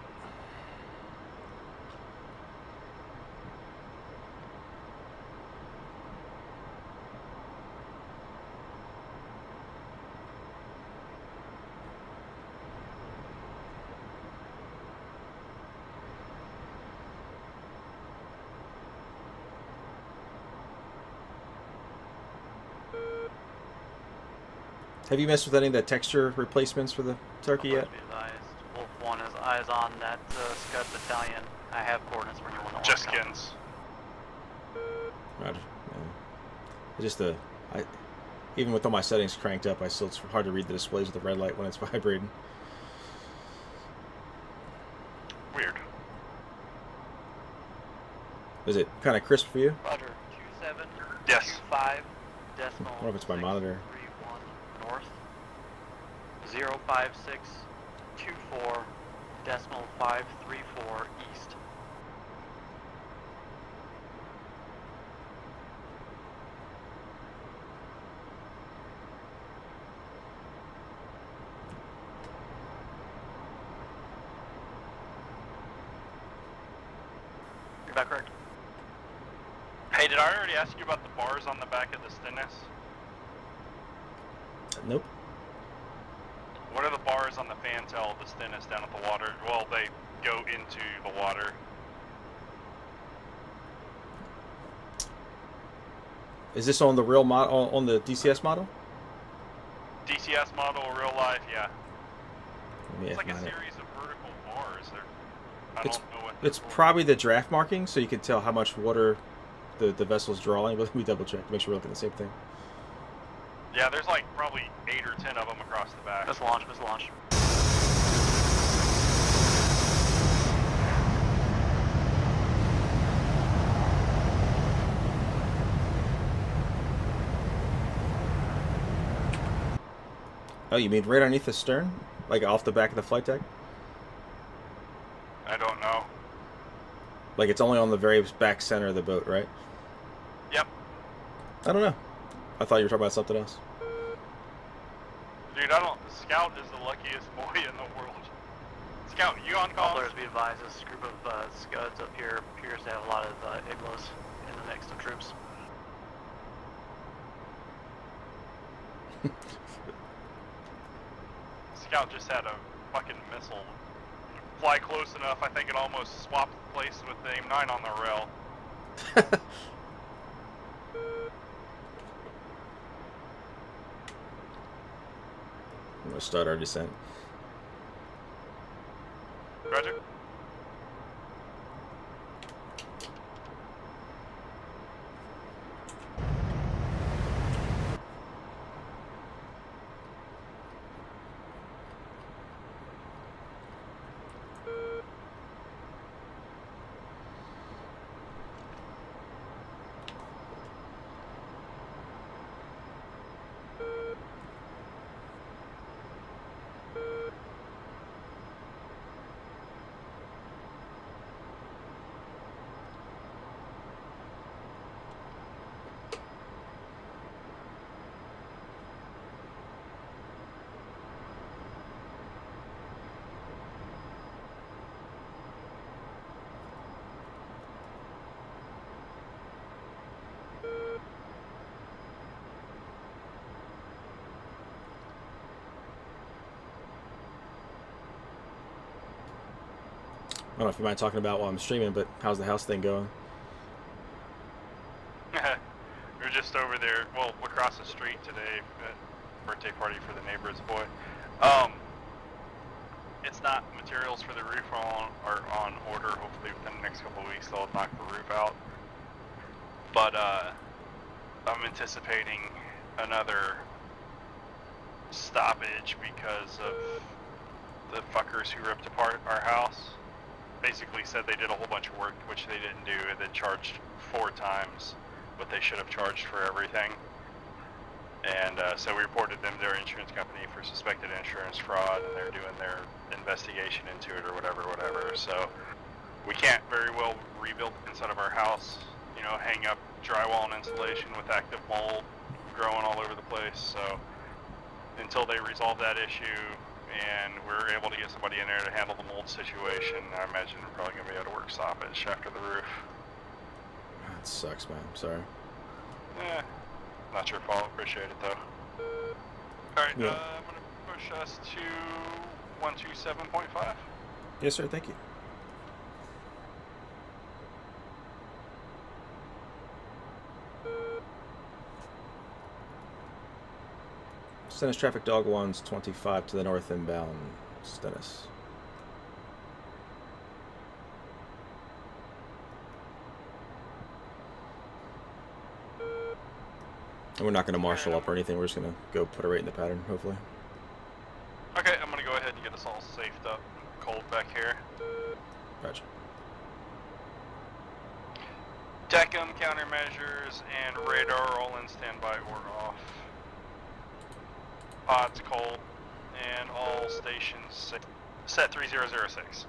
Have you messed with any of the texture replacements for the turkey yet?
Be advised, Wolf 1 is eyes on that Scud battalion. I have coordinates for anyone that
Just
wants to come.
skins.
Roger. Yeah. Just even with all my settings cranked up, it's hard to read the displays with the red light when it's vibrating.
Weird.
Is it kind of crisp for you?
Roger, 2725
Yes.
decimal.
I wonder if it's my monitor.
631 north. 05624 decimal 534 east. You're back correct.
Hey, did I already ask you about the bars on the back of the Stennis?
Nope.
What are the bars on the fantail of the Stennis down at the water? Well, they go into the water.
Is this on the real model, on the DCS model?
DCS model, real life, yeah.
Let me
It's like a
mine it.
series of vertical bars. I
It's
don't know what
it's probably the draft marking, so you can tell how much water the vessel's drawing. But let me double check to make sure we're looking at the same thing.
Yeah, there's like probably 8 or 10 of them across the back.
Let's launch, let's launch.
Oh, you mean right underneath the stern? Like off the back of the flight deck?
I don't know.
Like it's only on the very back center of the boat, right?
Yep.
I don't know. I thought you were talking about something else.
Dude, Scout is the luckiest boy in the world. Scout, you on call?
All players be advised, this group of Scuds up here appears to have a lot of iglos in the mix of troops.
Scout just had a fucking missile fly close enough. I think it almost swapped place with the AIM-9 on the rail.
I'm gonna start our descent.
Roger.
I don't know if you mind talking about while I'm streaming, but how's the house thing going?
We were just over there, well, across the street today at birthday party for the neighbor's boy. It's not materials for the roof are on order. Hopefully within the next couple of weeks they'll knock the roof out. But I'm anticipating another stoppage because of the fuckers who ripped apart our house. Basically said they did a whole bunch of work, which they didn't do, and then charged 4 times what they should have charged for everything. And so we reported them to their insurance company for suspected insurance fraud, and they're doing their investigation into it or whatever. So we can't very well rebuild the inside of our house, you know, hang up drywall and insulation with active mold growing all over the place. So until they resolve that issue and we're able to get somebody in there to handle the mold situation, I imagine we're probably going to be able to work stoppage after the roof.
That sucks, man. I'm sorry.
Not your fault. Appreciate it, though. Alright,
Yeah.
I'm going to push us to 127.5.
Yes, sir. Thank you. Stennis traffic dog 1's 25 to the north inbound. Stennis. And we're not going to marshal up or anything. We're just going to go put it right in the pattern, hopefully.
Okay, I'm going to go ahead and get us all safed up. Cold back here.
Gotcha.
TACM countermeasures and radar are all in standby or off. Pods cold and all stations set 3006.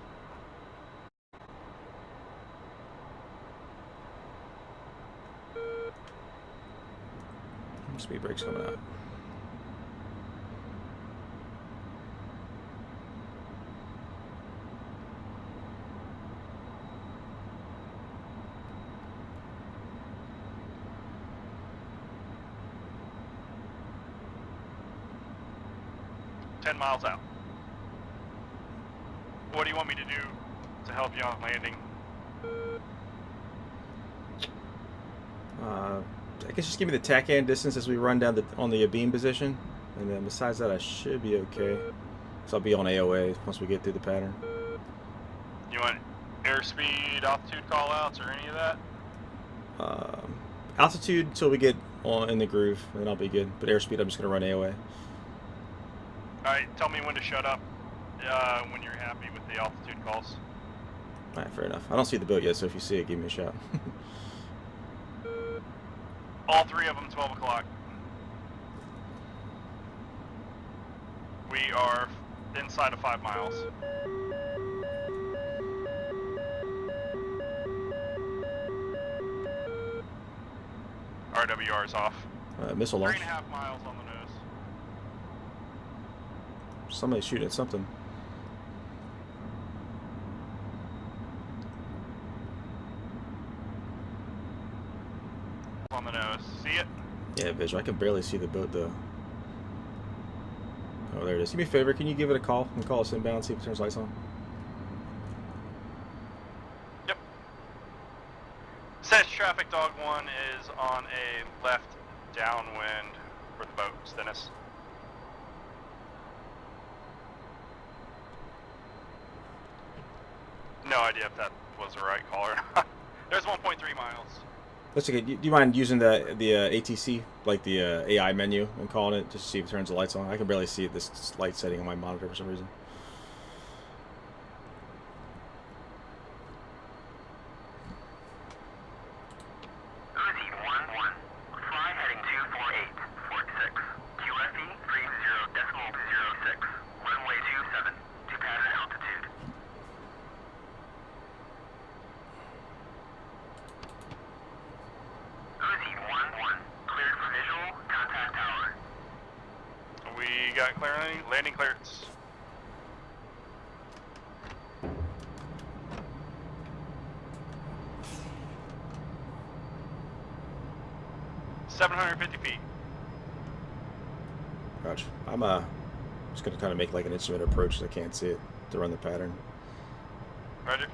Speed brake's coming out.
Miles out. What do you want me to do to help you on landing?
I guess just give me the tack hand distance as we run down on the beam position, and then besides that I should be okay. So I'll be on AOA once we get through the pattern.
You want airspeed, altitude callouts, or any of that?
Altitude till we get in the groove, and then I'll be good. But airspeed, I'm just gonna run AOA.
Alright, tell me when to shut up when you're happy with the altitude calls.
Alright, fair enough. I don't see the boat yet, so if you see it, give me a shout.
All 3 of them, 12 o'clock. We are inside of 5 miles. RWR is off.
Missile launch.
3.5 miles on the nose.
Somebody's shooting at something.
On the nose. See it?
Yeah, visual. I can barely see the boat though. Oh, there it is. Do me a favor, can you give it a call and call us inbound, see if it turns lights on?
Yep. Says traffic dog 1 is on a left downwind for the boat, Stennis. No idea if that was the right call or not. There's 1.3 miles.
That's okay. Do you mind using the ATC, like the AI menu, and calling it just to see if it turns the lights on? I can barely see it, this light setting on my monitor for some reason.
We got landing clearance. $750 feet.
Gotcha. I'm just gonna kind of make like an instrument approach. I can't see it to run the pattern.
Roger.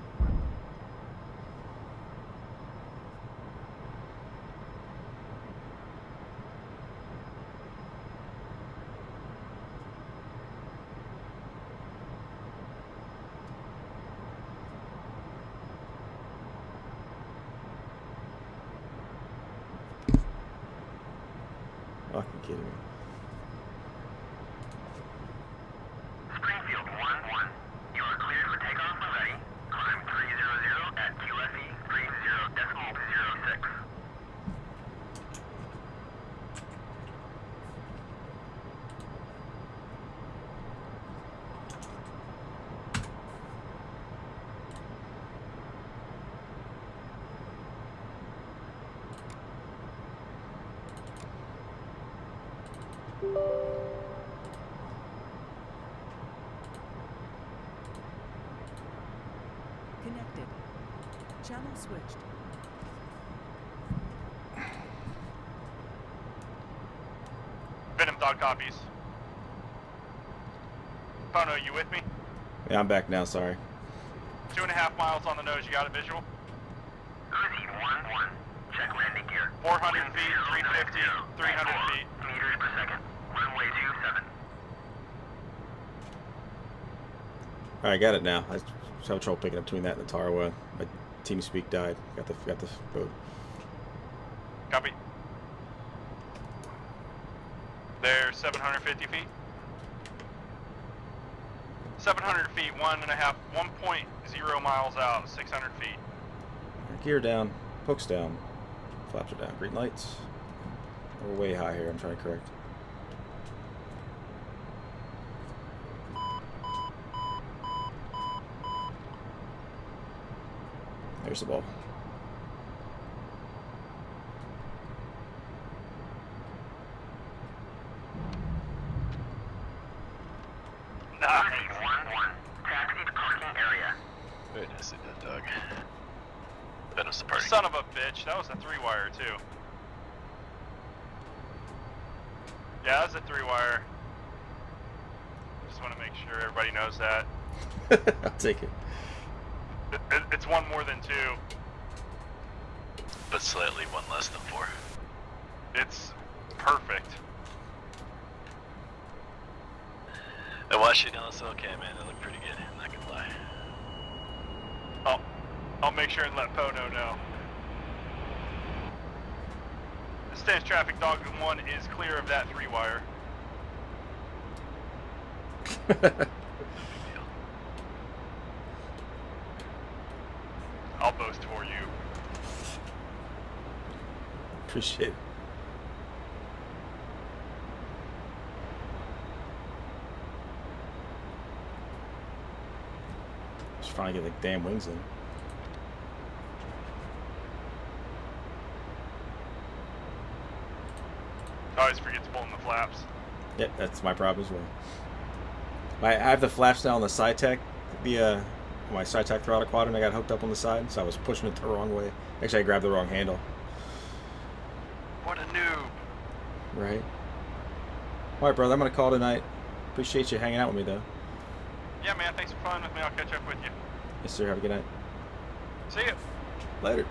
Fucking kidding me.
Springfield 1-1. You are cleared for takeoff when ready. Climb 300 at QFE 30.06.
Connected. Channel switched.
Venom dog copies. Pono, you with me?
Yeah, I'm back now. Sorry.
2.5 miles on the nose. You got a visual?
Uzi 1-1. Check landing gear.
400 feet, 350, 300 feet.
Meters per second. Runway 27.
All right, got it now. I was having trouble picking up between that and the Tarawa. My team speak died. Got the boat.
Copy. There's 750 feet. 700 feet, 1.0 miles out, 600 feet.
Gear down, hooks down, flaps are down. Green lights. We're way high here. I'm trying to correct. There's the ball.
Nice.
1-1. Taxi to parking area.
Very nicely done, dog. Venom's departing.
Son of a bitch, that was a 3-wire too. Yeah, that was a 3-wire. Just want to make sure everybody knows that.
I'll take it.
It's one more than 2.
But slightly one less than 4.
It's perfect.
I watched it and it's okay, man. It looked pretty good. I'm not gonna lie.
I'll make sure and let Pono know. The Stance Traffic Dog 1 is clear of that 3-wire. I'll boast for you.
Appreciate it. Just finally get the damn wings in.
I always forget to pull in the flaps.
Yep, that's my problem as well. I have the flaps now on the SciTech, my SciTech throttle quadrant. I got hooked up on the side, so I was pushing it the wrong way. Actually, I grabbed the wrong handle.
What a noob.
Right. All right, brother. I'm gonna call tonight. Appreciate you hanging out with me, though.
Yeah, man. Thanks for flying with me. I'll catch up with you.
Yes, sir. Have a good night.
See you.
Later.